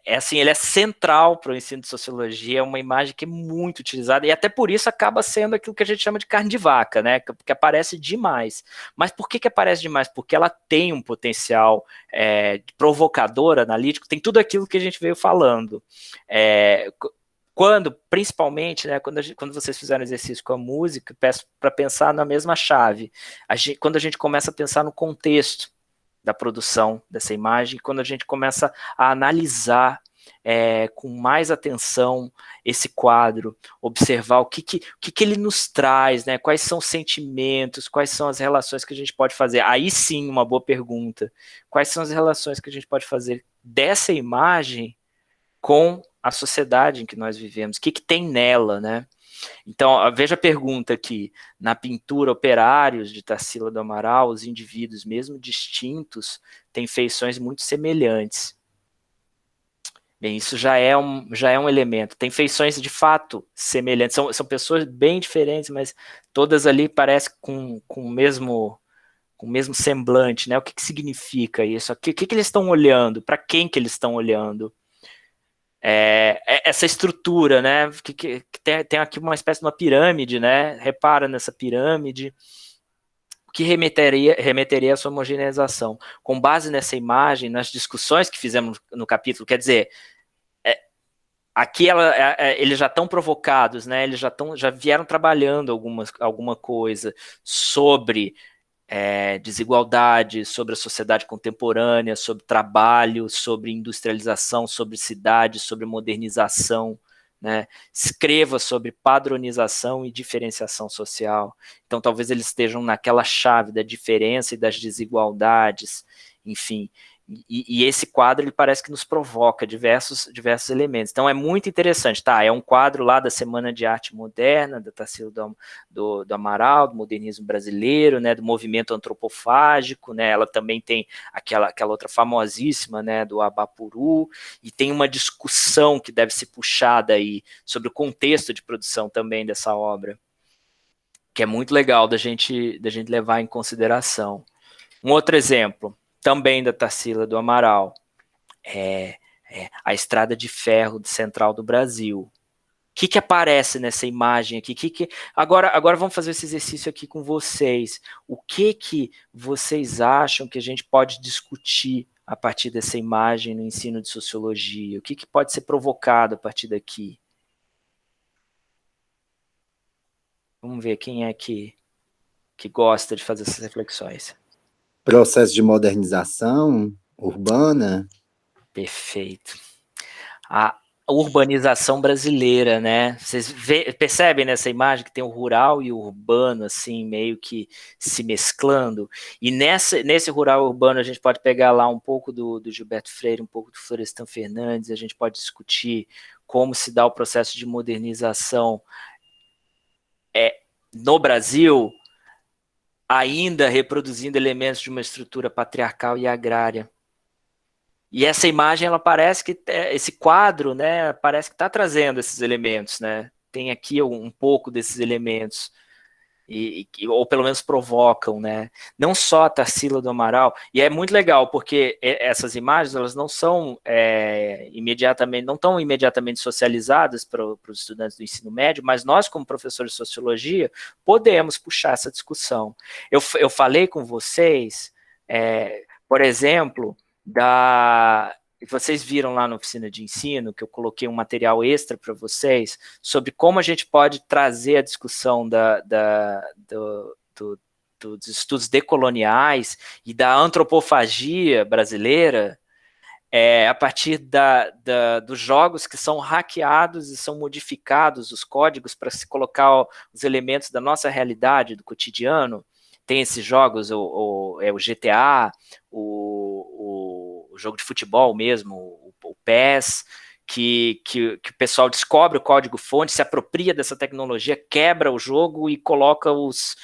[SPEAKER 1] assim, ele é central para o ensino de sociologia, é uma imagem que é muito utilizada, e até por isso acaba sendo aquilo que a gente chama de carne de vaca, né, porque aparece demais. Mas por que aparece demais? Porque ela tem um potencial provocador, analítico, tem tudo aquilo que a gente veio falando. Principalmente, né, quando vocês fizeram exercício com a música, peço para pensar na mesma chave. Quando a gente começa a pensar no contexto da produção dessa imagem, quando a gente começa a analisar com mais atenção esse quadro, observar o que ele nos traz, né? Quais são os sentimentos, quais são as relações que a gente pode fazer. Aí sim, uma boa pergunta. Quais são as relações que a gente pode fazer dessa imagem com a sociedade em que nós vivemos? O que tem nela, né? Então, veja a pergunta aqui. Na pintura Operários, de Tarsila do Amaral, os indivíduos, mesmo distintos, têm feições muito semelhantes. Bem, isso já é um elemento. Tem feições, de fato, semelhantes. São pessoas bem diferentes, mas todas ali parecem com o mesmo semblante, né? O que significa isso? O que eles estão olhando? Para quem que eles estão olhando? Essa estrutura, né, que tem aqui uma espécie de uma pirâmide, né, repara nessa pirâmide, que remeteria à sua homogeneização. Com base nessa imagem, nas discussões que fizemos no capítulo, quer dizer, aqui eles já estão provocados, né, eles já vieram trabalhando alguma coisa sobre desigualdade, sobre a sociedade contemporânea, sobre trabalho, sobre industrialização, sobre cidade, sobre modernização, né? Escreva sobre padronização e diferenciação social. Então, talvez eles estejam naquela chave da diferença e das desigualdades, enfim. E esse quadro, ele parece que nos provoca diversos elementos. Então, é muito interessante, tá? É um quadro lá da Semana de Arte Moderna, da Tarsila do Amaral, do modernismo brasileiro, né? Do movimento antropofágico, né? Ela também tem aquela outra famosíssima, né? Do Abapuru, e tem uma discussão que deve ser puxada aí sobre o contexto de produção também dessa obra, que é muito legal da gente levar em consideração. Um outro exemplo, também da Tarsila do Amaral, é a Estrada de Ferro de Central do Brasil. O que aparece nessa imagem aqui? Agora vamos fazer esse exercício aqui com vocês. O que vocês acham que a gente pode discutir a partir dessa imagem no ensino de sociologia? O que pode ser provocado a partir daqui? Vamos ver quem é que gosta de fazer essas reflexões.
[SPEAKER 4] Processo de modernização urbana.
[SPEAKER 1] Perfeito. A urbanização brasileira, né? Vocês percebem nessa imagem que tem o rural e o urbano, assim, meio que se mesclando? E nesse rural urbano a gente pode pegar lá um pouco do Gilberto Freire, um pouco do Florestan Fernandes, a gente pode discutir como se dá o processo de modernização no Brasil, ainda reproduzindo elementos de uma estrutura patriarcal e agrária. E essa imagem, ela parece que, esse quadro, né, parece que está trazendo esses elementos, né? Tem aqui um pouco desses elementos, ou pelo menos provocam, né? Não só a Tarsila do Amaral, e é muito legal, porque essas imagens, elas não são não estão imediatamente socializadas para os estudantes do ensino médio, mas nós, como professores de sociologia, podemos puxar essa discussão. Eu falei com vocês, por exemplo, vocês viram lá na oficina de ensino que eu coloquei um material extra para vocês sobre como a gente pode trazer a discussão dos estudos decoloniais e da antropofagia brasileira a partir dos jogos que são hackeados e são modificados os códigos para se colocar os elementos da nossa realidade, do cotidiano. Tem esses jogos, o GTA, o jogo de futebol mesmo, o PES, que o pessoal descobre o código-fonte, se apropria dessa tecnologia, quebra o jogo e coloca os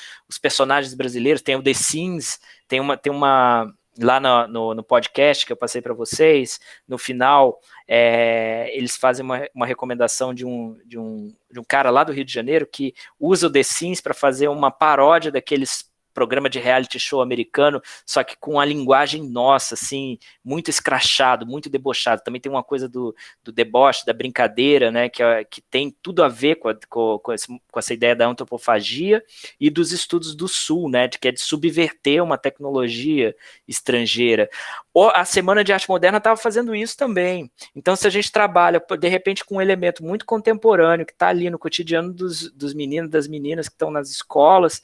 [SPEAKER 1] personagens brasileiros. Tem o The Sims, tem uma lá no podcast que eu passei para vocês, no final, eles fazem uma recomendação de um cara lá do Rio de Janeiro que usa o The Sims para fazer uma paródia daqueles programa de reality show americano, só que com a linguagem nossa, assim, muito escrachado, muito debochado. Também tem uma coisa do deboche, da brincadeira, né, que tem tudo a ver com essa ideia da antropofagia e dos estudos do Sul, né, que é de subverter uma tecnologia estrangeira. A Semana de Arte Moderna estava fazendo isso também. Então, se a gente trabalha, de repente, com um elemento muito contemporâneo, que está ali no cotidiano dos meninos, das meninas que estão nas escolas,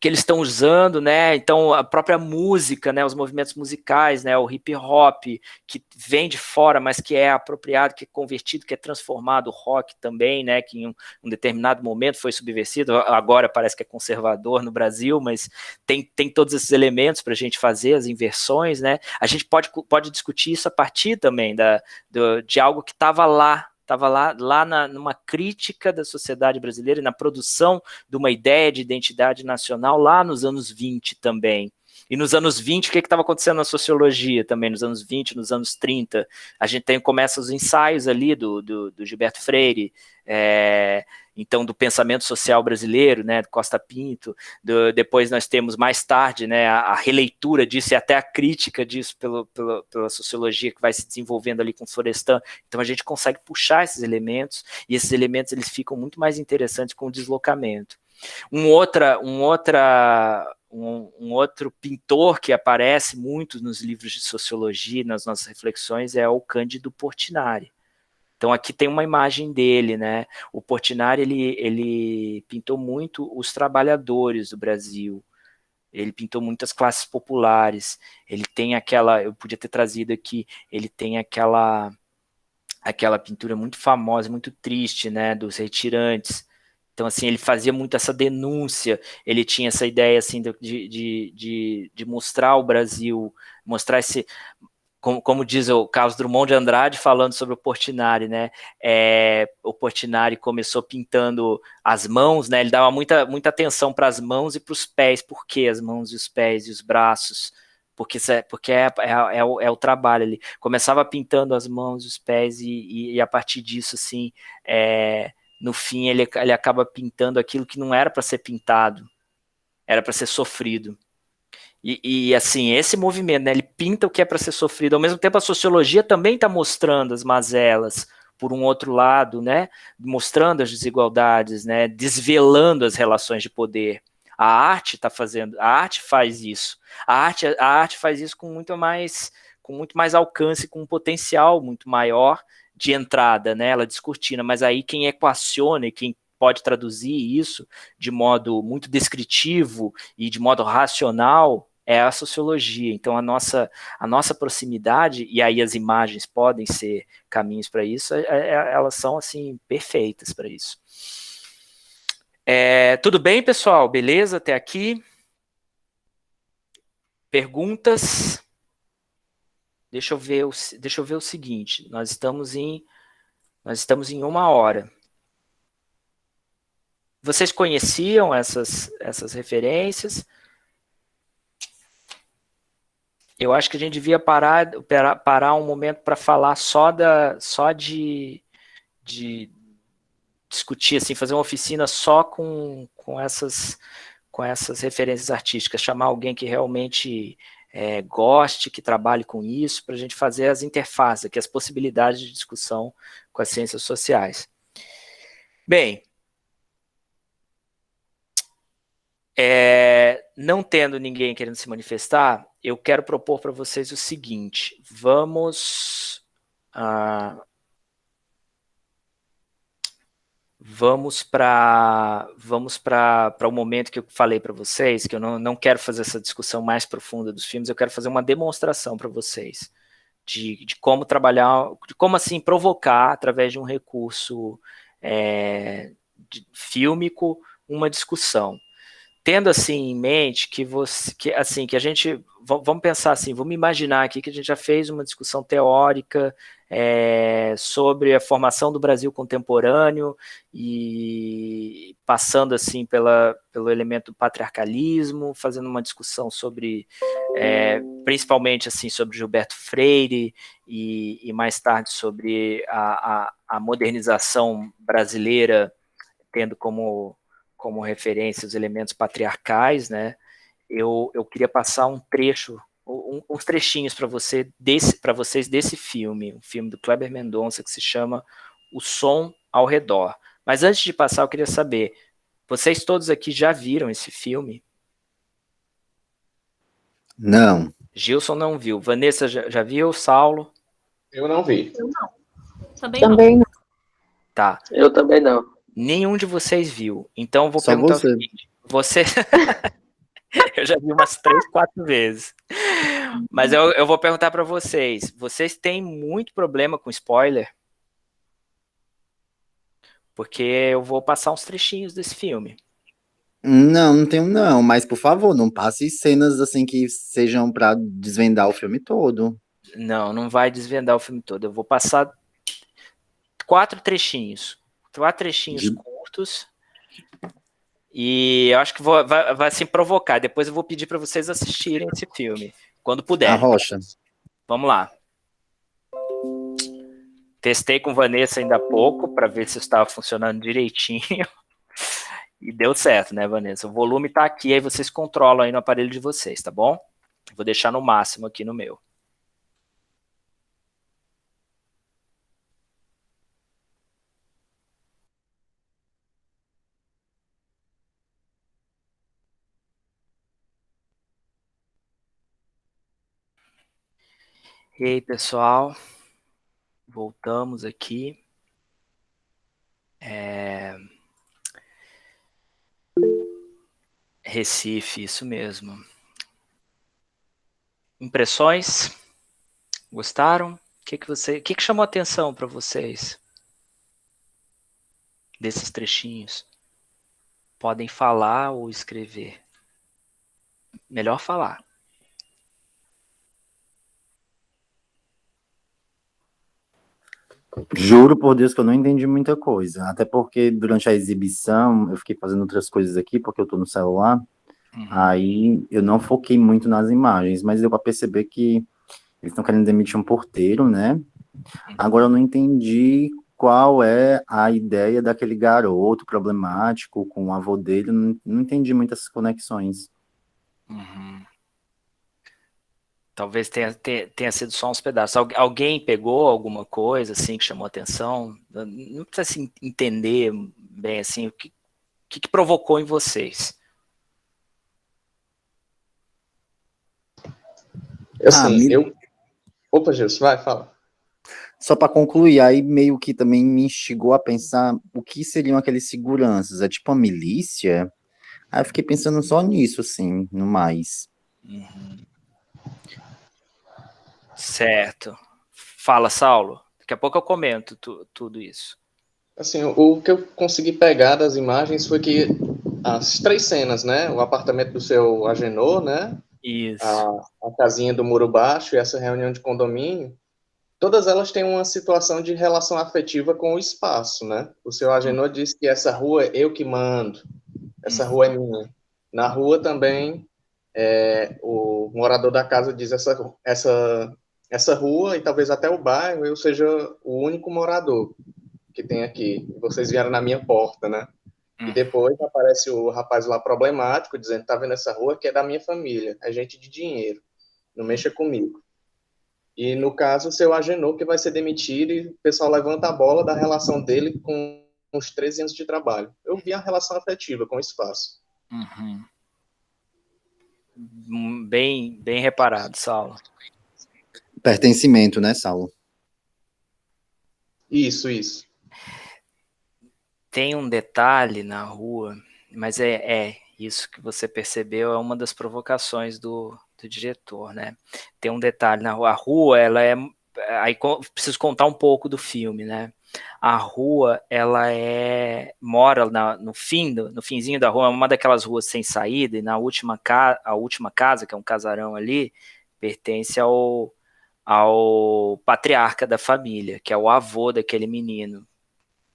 [SPEAKER 1] que eles estão usando, né? Então a própria música, né? Os movimentos musicais, né? O hip hop que vem de fora, mas que é apropriado, que é convertido, que é transformado, o rock também, né? Que em um determinado momento foi subversivo, agora parece que é conservador no Brasil, mas tem todos esses elementos para a gente fazer as inversões, né? A gente pode discutir isso a partir também de algo que estava lá numa crítica da sociedade brasileira e na produção de uma ideia de identidade nacional lá nos anos 20 também. E nos anos 20, o que estava acontecendo na sociologia também, nos anos 20, nos anos 30? A gente começa os ensaios ali do Gilberto Freire, então do pensamento social brasileiro, né, do Costa Pinto, depois nós temos mais tarde, né, a releitura disso e até a crítica disso pela sociologia que vai se desenvolvendo ali com Florestan. Então a gente consegue puxar esses elementos, e esses elementos eles ficam muito mais interessantes com o deslocamento. Um outro pintor que aparece muito nos livros de sociologia, nas nossas reflexões, é o Cândido Portinari. Então aqui tem uma imagem dele, né? O Portinari, ele pintou muito os trabalhadores do Brasil, ele pintou muitas classes populares, ele tem eu podia ter trazido aqui, ele tem aquela pintura muito famosa, muito triste, né? Dos retirantes, Então, assim, ele fazia muito essa denúncia, ele tinha essa ideia, assim, de mostrar o Brasil, mostrar esse, como diz o Carlos Drummond de Andrade falando sobre o Portinari, né? O Portinari começou pintando as mãos, né? Ele dava muita atenção para as mãos e para os pés. Por que as mãos e os pés e os braços? Porque é o trabalho. Ele começava pintando as mãos e os pés e a partir disso, assim, no fim ele acaba pintando aquilo que não era para ser pintado, era para ser sofrido. E assim, esse movimento, né, ele pinta o que é para ser sofrido. Ao mesmo tempo, a sociologia também está mostrando as mazelas, por um outro lado, né, mostrando as desigualdades, né, desvelando as relações de poder. A arte está fazendo, a arte faz isso. A arte faz isso com muito mais alcance, com um potencial muito maior de entrada, né, ela descortina. Mas aí quem equaciona e quem pode traduzir isso de modo muito descritivo e de modo racional é a sociologia. Então a nossa proximidade, e aí as imagens podem ser caminhos para isso, elas são assim perfeitas para isso. Tudo bem, pessoal? Beleza até aqui? Perguntas? Deixa eu ver o seguinte, nós estamos em 1 hora. Vocês conheciam essas referências? Eu acho que a gente devia parar um momento para falar só de discutir, assim, fazer uma oficina só com essas referências artísticas, chamar alguém que realmente goste, que trabalhe com isso, para a gente fazer as interfaces, aqui, as possibilidades de discussão com as ciências sociais. Bem, não tendo ninguém querendo se manifestar, eu quero propor para vocês o seguinte, vamos para o momento que eu falei para vocês, que eu não quero fazer essa discussão mais profunda dos filmes, eu quero fazer uma demonstração para vocês de como trabalhar, de como assim provocar através de um recurso fílmico uma discussão. Tendo assim em mente que a gente, vamos pensar assim, vamos imaginar aqui que a gente já fez uma discussão teórica sobre a formação do Brasil contemporâneo e passando assim pelo elemento do patriarcalismo, fazendo uma discussão sobre, principalmente assim, sobre Gilberto Freire e mais tarde sobre a modernização brasileira, tendo como referência os elementos patriarcais, né? Eu queria passar um trecho, uns trechinhos para vocês desse filme, um filme do Kleber Mendonça que se chama O Som ao Redor. Mas antes de passar, eu queria saber, vocês todos aqui já viram esse filme?
[SPEAKER 4] Não.
[SPEAKER 1] Gilson não viu. Vanessa já viu? Saulo?
[SPEAKER 2] Eu não vi.
[SPEAKER 5] Eu não.
[SPEAKER 6] Também não.
[SPEAKER 1] Tá.
[SPEAKER 3] Eu também não.
[SPEAKER 1] Nenhum de vocês viu. Então eu vou
[SPEAKER 4] Só
[SPEAKER 1] perguntar
[SPEAKER 4] você.
[SPEAKER 1] o seguinte. Eu já vi umas 3, 4 vezes. Mas eu vou perguntar para vocês. Vocês têm muito problema com spoiler? Porque eu vou passar uns trechinhos desse filme.
[SPEAKER 4] Não tenho não, mas por favor, não passe cenas assim que sejam para desvendar o filme todo.
[SPEAKER 1] Não vai desvendar o filme todo. Eu vou passar 4 trechinhos. 4 trechinhos curtos. E eu acho que vai se provocar. Depois eu vou pedir para vocês assistirem esse filme, quando
[SPEAKER 4] A
[SPEAKER 1] puderem.
[SPEAKER 4] Rocha.
[SPEAKER 1] Vamos lá. Testei com Vanessa ainda há pouco, para ver se estava funcionando direitinho. E deu certo, né, Vanessa? O volume está aqui, aí vocês controlam aí no aparelho de vocês, tá bom? Vou deixar no máximo aqui no meu. E aí, pessoal, voltamos aqui. Recife, isso mesmo. Impressões? Gostaram? O que chamou a atenção para vocês desses trechinhos? podem falar ou escrever. Melhor falar.
[SPEAKER 4] Juro por Deus que eu não entendi muita coisa. Até porque durante a exibição eu fiquei fazendo outras coisas aqui, porque eu tô no celular. Aí eu não foquei muito nas imagens, mas deu para perceber que eles estão querendo demitir um porteiro, né? Agora eu não entendi qual é a ideia daquele garoto problemático com o avô dele. Não entendi muitas conexões.
[SPEAKER 1] Talvez tenha sido só uns pedaços. Alguém pegou alguma coisa assim que chamou atenção? Não precisa assim, entender bem assim o que provocou em vocês.
[SPEAKER 2] Assim, Opa, Gilson, vai, fala.
[SPEAKER 4] Só para concluir, aí meio que também me instigou a pensar o que seriam aqueles seguranças. É tipo uma milícia? Aí eu fiquei pensando só nisso, assim, no mais.
[SPEAKER 1] Certo. Fala, Saulo. Daqui a pouco eu comento tudo isso.
[SPEAKER 2] Assim, o que eu consegui pegar das imagens foi que as 3 cenas, né? O apartamento do seu Agenor, né?
[SPEAKER 1] Isso.
[SPEAKER 2] A casinha do muro baixo e essa reunião de condomínio, todas elas têm uma situação de relação afetiva com o espaço, né? O seu Agenor diz que essa rua é eu que mando, essa rua é minha. Na rua também, o morador da casa diz essa rua e talvez até o bairro, eu seja o único morador que tem aqui. Vocês vieram na minha porta, né? E depois aparece o rapaz lá problemático, dizendo, tá vendo essa rua que é da minha família, é gente de dinheiro, não mexa comigo. E no caso, o seu Agenor que vai ser demitido e o pessoal levanta a bola da relação dele com uns 13 anos de trabalho. Eu vi a relação afetiva com o espaço.
[SPEAKER 1] Bem reparado, Saulo.
[SPEAKER 4] Pertencimento, né, Saulo?
[SPEAKER 2] Isso.
[SPEAKER 1] Tem um detalhe na rua, mas isso que você percebeu é uma das provocações do diretor, né? Tem um detalhe na rua. A rua, ela é... Aí preciso contar um pouco do filme, né? A rua, ela mora no finzinho da rua, uma daquelas ruas sem saída, e a última casa, que é um casarão ali, pertence ao patriarca da família, que é o avô daquele menino,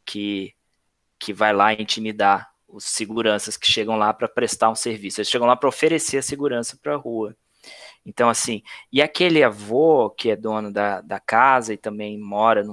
[SPEAKER 1] que vai lá intimidar os seguranças que chegam lá para prestar um serviço. Eles chegam lá para oferecer a segurança para a rua. Então, assim, e aquele avô que é dono da casa e também mora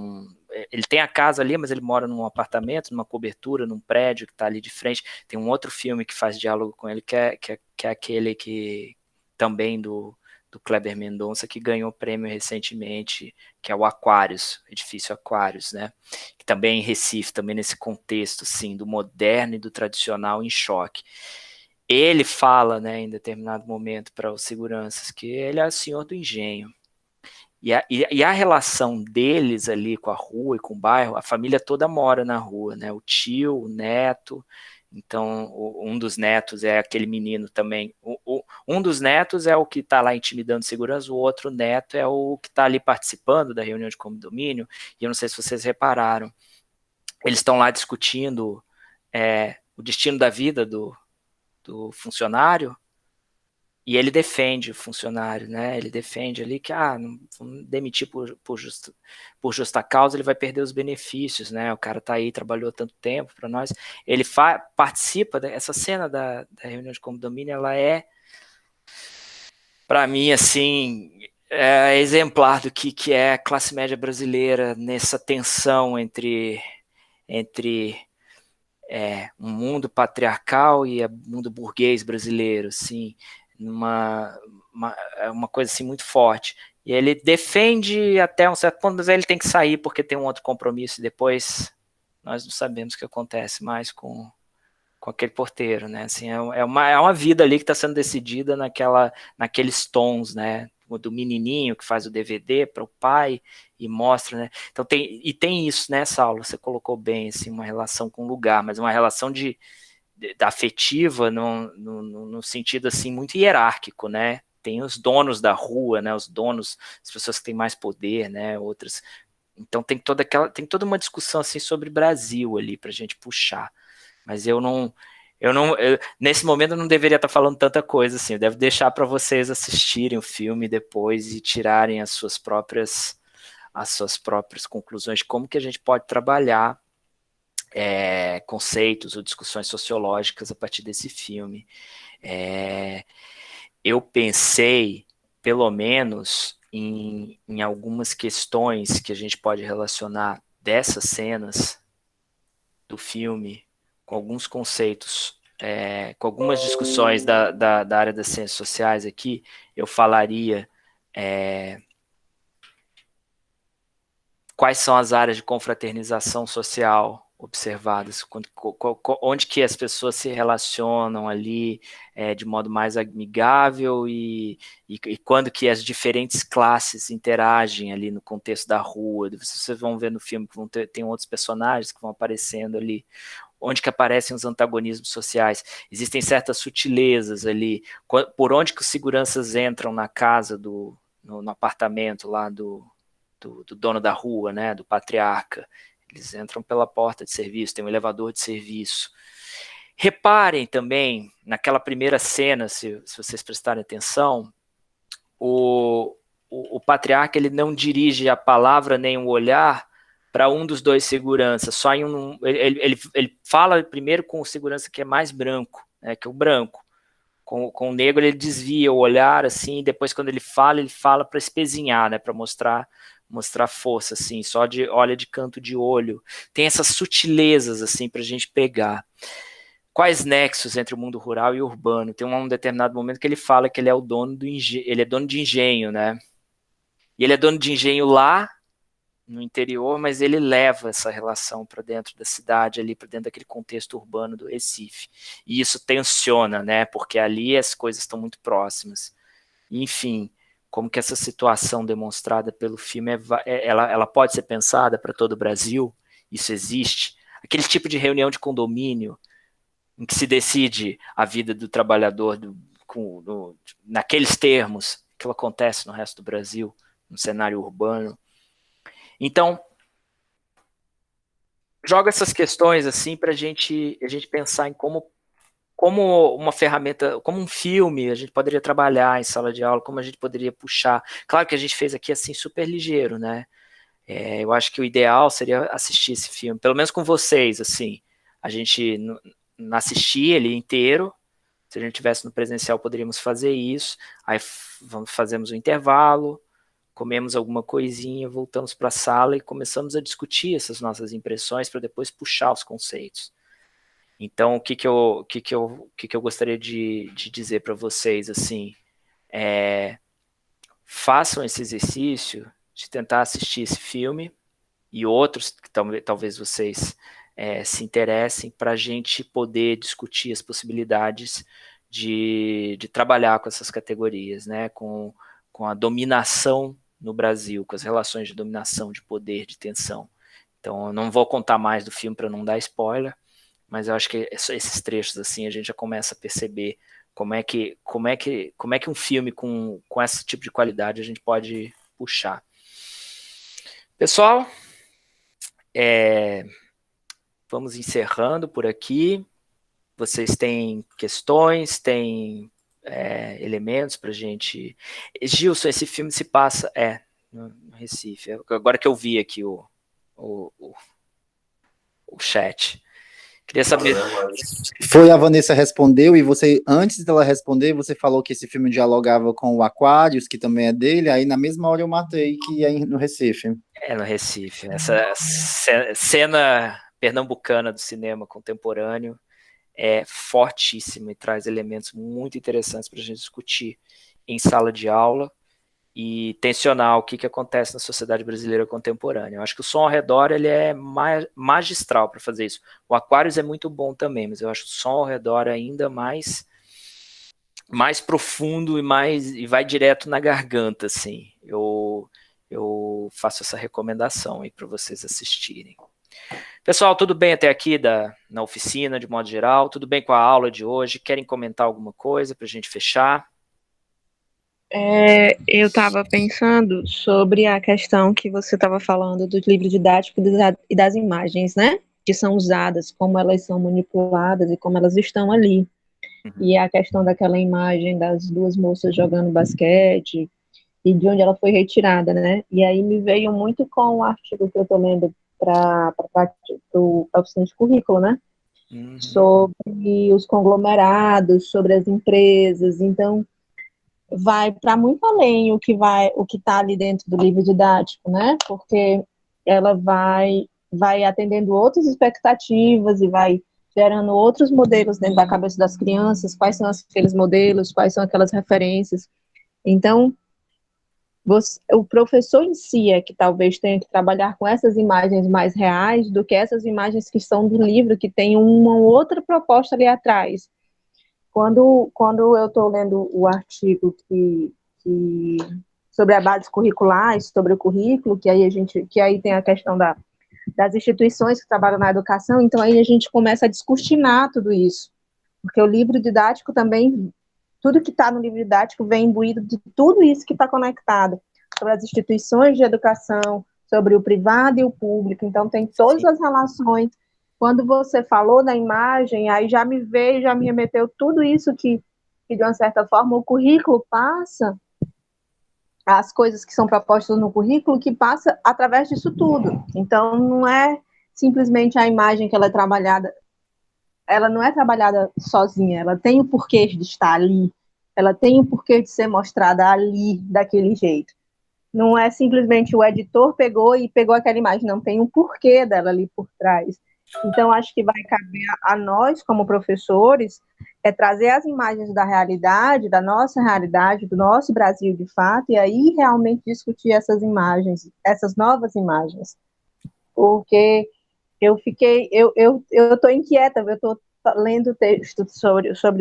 [SPEAKER 1] ele tem a casa ali, mas ele mora num apartamento, numa cobertura, num prédio que está ali de frente. Tem um outro filme que faz diálogo com ele, que é aquele que também do Kleber Mendonça, que ganhou prêmio recentemente, que é o Aquários, edifício Aquários, né? Que também em Recife, também nesse contexto, assim, do moderno e do tradicional em choque. Ele fala, né, em determinado momento para os seguranças que ele é o senhor do engenho. E a relação deles ali com a rua e com o bairro, a família toda mora na rua, né? O tio, o neto. Então, um dos netos é aquele menino também. Um dos netos é o que está lá intimidando segurança, o outro neto é o que está ali participando da reunião de condomínio. E eu não sei se vocês repararam, eles estão lá discutindo o destino da vida do funcionário, e ele defende o funcionário, né? Ele defende ali que não vamos demitir por justa causa, ele vai perder os benefícios, né? O cara tá aí, trabalhou tanto tempo para nós. Ele participa dessa cena da reunião de condomínio, ela para mim, assim, exemplar do que é a classe média brasileira nessa tensão entre um mundo patriarcal e o mundo burguês brasileiro, assim, uma coisa assim muito forte. E ele defende até um certo ponto, mas aí ele tem que sair porque tem um outro compromisso e depois nós não sabemos o que acontece mais com aquele porteiro, né? Assim, é uma vida ali que está sendo decidida naqueles tons, né? Do menininho que faz o DVD para o pai e mostra, né? Então tem isso, né, Saulo? Você colocou bem, assim, uma relação com o lugar, mas uma relação da afetiva no sentido, assim, muito hierárquico, né? Tem os donos da rua, né? Os donos, as pessoas que têm mais poder, né? Outras. Então tem toda uma discussão, assim, sobre Brasil ali para a gente puxar. Mas eu Nesse momento eu não deveria estar falando tanta coisa assim. Eu devo deixar para vocês assistirem o filme depois e tirarem as suas próprias conclusões de como que a gente pode trabalhar conceitos ou discussões sociológicas a partir desse filme. Eu pensei, pelo menos, em algumas questões que a gente pode relacionar dessas cenas do filme com alguns conceitos, com algumas discussões da área das ciências sociais aqui. Eu falaria quais são as áreas de confraternização social observadas, onde que as pessoas se relacionam ali de modo mais amigável e quando que as diferentes classes interagem ali no contexto da rua. Vocês vão ver no filme que tem outros personagens que vão aparecendo ali, onde que aparecem os antagonismos sociais. Existem certas sutilezas ali, por onde que os seguranças entram na casa, no apartamento lá do dono da rua, né, do patriarca. Eles entram pela porta de serviço, tem um elevador de serviço. Reparem também, naquela primeira cena, se vocês prestarem atenção, o patriarca ele não dirige a palavra nem o olhar para um dos dois seguranças, só ele fala primeiro com o segurança que é mais branco, né, que é o branco. Com o negro ele desvia o olhar, assim, e depois quando ele fala para espezinhar, né, para mostrar força, assim, olha de canto de olho. Tem essas sutilezas, assim, para a gente pegar. Quais nexos entre o mundo rural e urbano? Tem um determinado momento que ele fala que ele é dono de engenho, né? E ele é dono de engenho lá no interior, mas ele leva essa relação para dentro da cidade, ali para dentro daquele contexto urbano do Recife. E isso tensiona, né? Porque ali as coisas estão muito próximas. Enfim, como que essa situação demonstrada pelo filme, ela pode ser pensada para todo o Brasil? Isso existe? Aquele tipo de reunião de condomínio em que se decide a vida do trabalhador naqueles termos, que acontece no resto do Brasil, no cenário urbano. Então, joga essas questões assim para a gente pensar em como uma ferramenta, como um filme, a gente poderia trabalhar em sala de aula, como a gente poderia puxar. Claro que a gente fez aqui assim super ligeiro, né? Eu acho que o ideal seria assistir esse filme, pelo menos com vocês, assim. A gente não assistir ele inteiro. Se a gente tivesse no presencial, poderíamos fazer isso. Aí fazemos um intervalo, comemos alguma coisinha, voltamos para a sala e começamos a discutir essas nossas impressões para depois puxar os conceitos. Então, o que eu gostaria de dizer para vocês, assim, façam esse exercício de tentar assistir esse filme e outros que talvez vocês se interessem, para a gente poder discutir as possibilidades de trabalhar com essas categorias, né, com a dominação no Brasil, com as relações de dominação, de poder, de tensão. Então, eu não vou contar mais do filme para não dar spoiler, mas eu acho que esses trechos assim a gente já começa a perceber como é que um filme com esse tipo de qualidade a gente pode puxar. Pessoal, vamos encerrando por aqui. Vocês têm questões, têm elementos para a gente... Gilson, esse filme se passa no Recife. Agora que eu vi aqui o chat. Queria saber.
[SPEAKER 4] Foi a Vanessa respondeu, e você, antes dela responder, você falou que esse filme dialogava com o Aquários, que também é dele, aí na mesma hora eu matei que é no Recife.
[SPEAKER 1] No Recife. Essa cena pernambucana do cinema contemporâneo é fortíssima e traz elementos muito interessantes para a gente discutir em sala de aula e tensionar o que acontece na sociedade brasileira contemporânea. Eu acho que o Som ao Redor ele é magistral para fazer isso. O Aquários é muito bom também, mas eu acho que o Som ao Redor ainda mais profundo e vai direto na garganta, assim. Eu faço essa recomendação aí para vocês assistirem. Pessoal, tudo bem até aqui na oficina, de modo geral? Tudo bem com a aula de hoje? Querem comentar alguma coisa para a gente fechar?
[SPEAKER 6] Eu estava pensando sobre a questão que você estava falando do livro didático e das imagens, né? são usadas, como elas são manipuladas e como elas estão ali. E a questão daquela imagem das duas moças jogando basquete e de onde ela foi retirada, né? E aí me veio muito com o artigo que eu estou lendo para a oficina de currículo, né? Sobre os conglomerados, sobre as empresas. Então, vai para muito além o que está ali dentro do livro didático, né? Porque ela vai atendendo outras expectativas e vai gerando outros modelos dentro da cabeça das crianças, quais são aqueles modelos, quais são aquelas referências. Então, o professor em si é que talvez tenha que trabalhar com essas imagens mais reais do que essas imagens que são do livro, que tem uma outra proposta ali atrás. Quando eu estou lendo o artigo sobre a base curriculares, sobre o currículo, que aí tem a questão das instituições que trabalham na educação, então aí a gente começa a descortinar tudo isso, porque o livro didático também, tudo que está no livro didático vem imbuído de tudo isso que está conectado, sobre as instituições de educação, sobre o privado e o público, então tem todas as relações. Quando você falou da imagem, aí já me remeteu tudo isso que de uma certa forma o currículo passa, as coisas que são propostas no currículo, que passa através disso tudo. Então, não é simplesmente a imagem que ela não é trabalhada sozinha, ela tem o porquê de estar ali, ela tem o porquê de ser mostrada ali, daquele jeito. Não é simplesmente o editor pegou aquela imagem, não, tem um porquê dela ali por trás. Então, acho que vai caber a nós, como professores, trazer as imagens da realidade, da nossa realidade, do nosso Brasil de fato, e aí realmente discutir essas imagens, essas novas imagens. Porque eu estou inquieta, eu estou lendo textos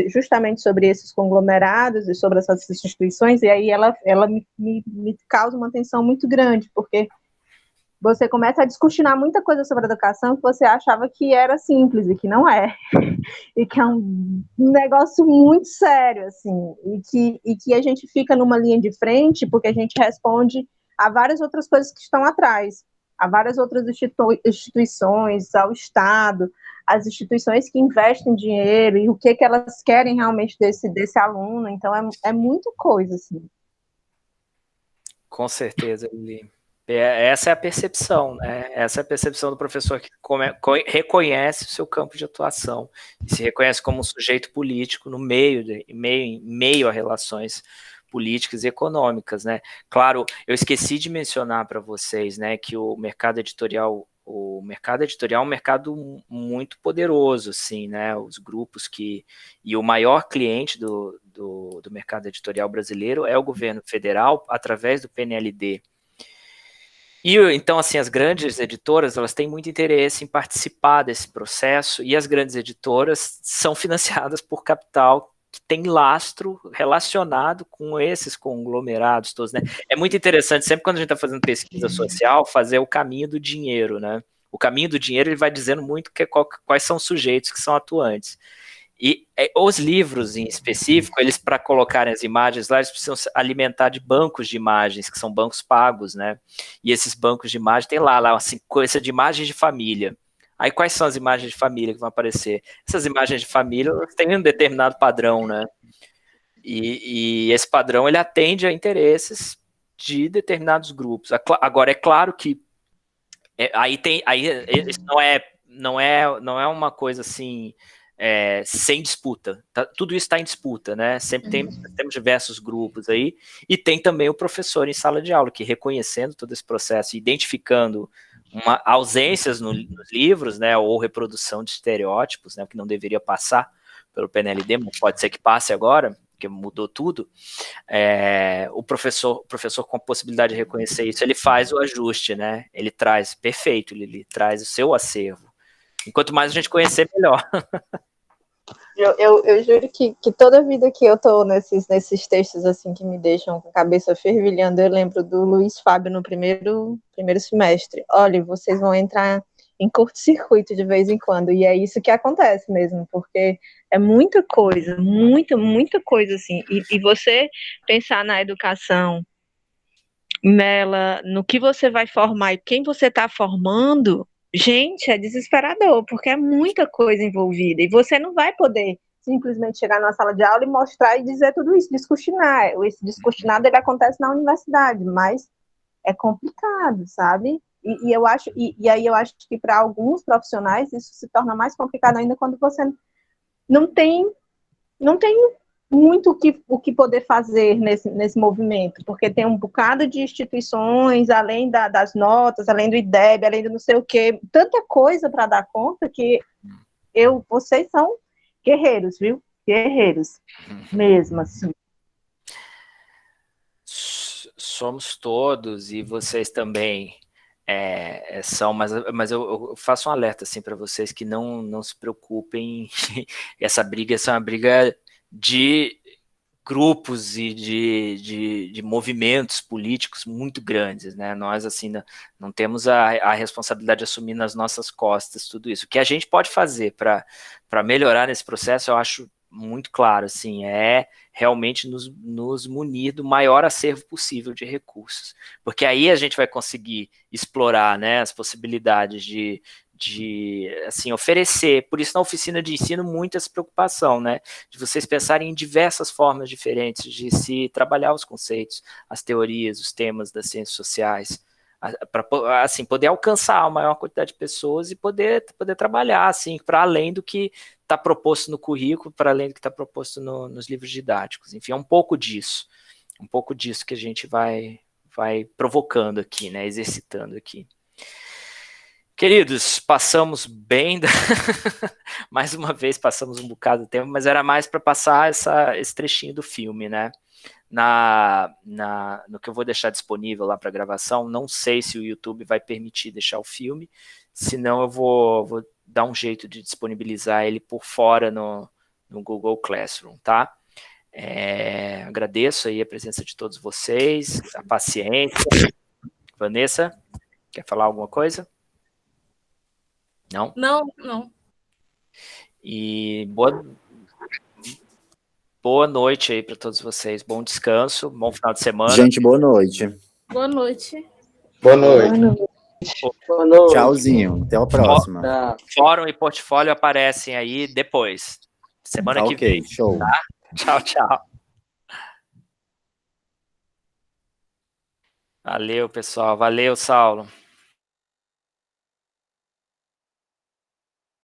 [SPEAKER 6] justamente sobre esses conglomerados e sobre essas instituições, e aí ela me causa uma tensão muito grande, porque você começa a descortinar muita coisa sobre a educação que você achava que era simples e que não é. E que é um negócio muito sério, assim, e que a gente fica numa linha de frente porque a gente responde a várias outras coisas que estão atrás, a várias outras instituições, ao Estado, as instituições que investem dinheiro e o que elas querem realmente desse aluno. Então, é muita coisa, assim.
[SPEAKER 1] Com certeza, Lili. Essa é a percepção, né? Essa é a percepção do professor que reconhece o seu campo de atuação e se reconhece como um sujeito político no meio a relações políticas e econômicas, né? Claro, eu esqueci de mencionar para vocês, né, que o mercado editorial é um mercado muito poderoso, assim, né? Os grupos e o maior cliente do mercado editorial brasileiro é o governo federal através do PNLD. E então, assim, as grandes editoras, elas têm muito interesse em participar desse processo, e as grandes editoras são financiadas por capital que tem lastro relacionado com esses conglomerados todos, né? É muito interessante, sempre quando a gente está fazendo pesquisa social, fazer o caminho do dinheiro, né? O caminho do dinheiro, ele vai dizendo muito quais são os sujeitos que são atuantes. E os livros em específico, eles, para colocarem as imagens lá, eles precisam se alimentar de bancos de imagens, que são bancos pagos, né? E esses bancos de imagens tem lá uma sequência de imagens de família. Aí quais são as imagens de família que vão aparecer? Essas imagens de família têm um determinado padrão, né? E esse padrão, ele atende a interesses de determinados grupos. Agora, é claro que isso não é uma coisa assim sem disputa. Tudo isso está em disputa, né? Sempre temos diversos grupos aí, e tem também o professor em sala de aula, que reconhecendo todo esse processo, identificando ausências nos livros, né, ou reprodução de estereótipos, né, que não deveria passar pelo PNLD, mas pode ser que passe agora, porque mudou tudo. O professor com a possibilidade de reconhecer isso, ele faz o ajuste, né? Ele traz, perfeito, ele traz o seu acervo. Enquanto mais a gente conhecer, melhor.
[SPEAKER 6] Eu juro que toda vida que eu tô nesses textos assim que me deixam com a cabeça fervilhando, eu lembro do Luiz Fábio no primeiro semestre. Olha, vocês vão entrar em curto-circuito de vez em quando, e é isso que acontece mesmo, porque é muita coisa, muita coisa assim, e você pensar na educação, no que você vai formar e quem você está formando, Gente, é desesperador, porque é muita coisa envolvida. E você não vai poder simplesmente chegar numa sala de aula e mostrar e dizer tudo isso, descortinar. Esse descortinado ele acontece na universidade, mas é complicado, sabe? E eu acho, e aí eu acho que para alguns profissionais isso se torna mais complicado ainda quando você não tem muito o que poder fazer nesse movimento, porque tem um bocado de instituições, além das notas, além do IDEB, além do não sei o quê, tanta coisa para dar conta que vocês são guerreiros, viu? Guerreiros, mesmo assim.
[SPEAKER 1] Somos todos, e vocês também são, mas eu faço um alerta assim, para vocês que não se preocupem, essa briga é uma briga de grupos e de movimentos políticos muito grandes, né? Nós, assim, não temos a responsabilidade de assumir nas nossas costas tudo isso. O que a gente pode fazer para melhorar nesse processo, eu acho muito claro, assim, é realmente nos munir do maior acervo possível de recursos, porque aí a gente vai conseguir explorar, né, as possibilidades de assim, oferecer, por isso na oficina de ensino, muita essa preocupação, né, de vocês pensarem em diversas formas diferentes de se trabalhar os conceitos, as teorias, os temas das ciências sociais, para assim, poder alcançar a maior quantidade de pessoas e poder trabalhar, assim, para além do que está proposto no currículo, para além do que está proposto nos livros didáticos. Enfim, é um pouco disso que a gente vai provocando aqui, né, exercitando aqui. Queridos, passamos bem, mais uma vez passamos um bocado de tempo, mas era mais para passar esse trechinho do filme, né? No que eu vou deixar disponível lá para gravação, não sei se o YouTube vai permitir deixar o filme, senão eu vou dar um jeito de disponibilizar ele por fora no Google Classroom, tá? Agradeço aí a presença de todos vocês, a paciência. Vanessa, quer falar alguma coisa? Não?
[SPEAKER 5] Não.
[SPEAKER 1] E boa noite aí para todos vocês. Bom descanso, bom final de semana.
[SPEAKER 4] Gente, boa noite.
[SPEAKER 5] Boa noite.
[SPEAKER 2] Boa noite.
[SPEAKER 3] Boa noite.
[SPEAKER 4] Tchauzinho. Até a próxima.
[SPEAKER 1] Fórum e portfólio aparecem aí depois. Semana que vem.
[SPEAKER 4] Ok, show.
[SPEAKER 1] Tá? Tchau, tchau. Valeu, pessoal. Valeu, Saulo.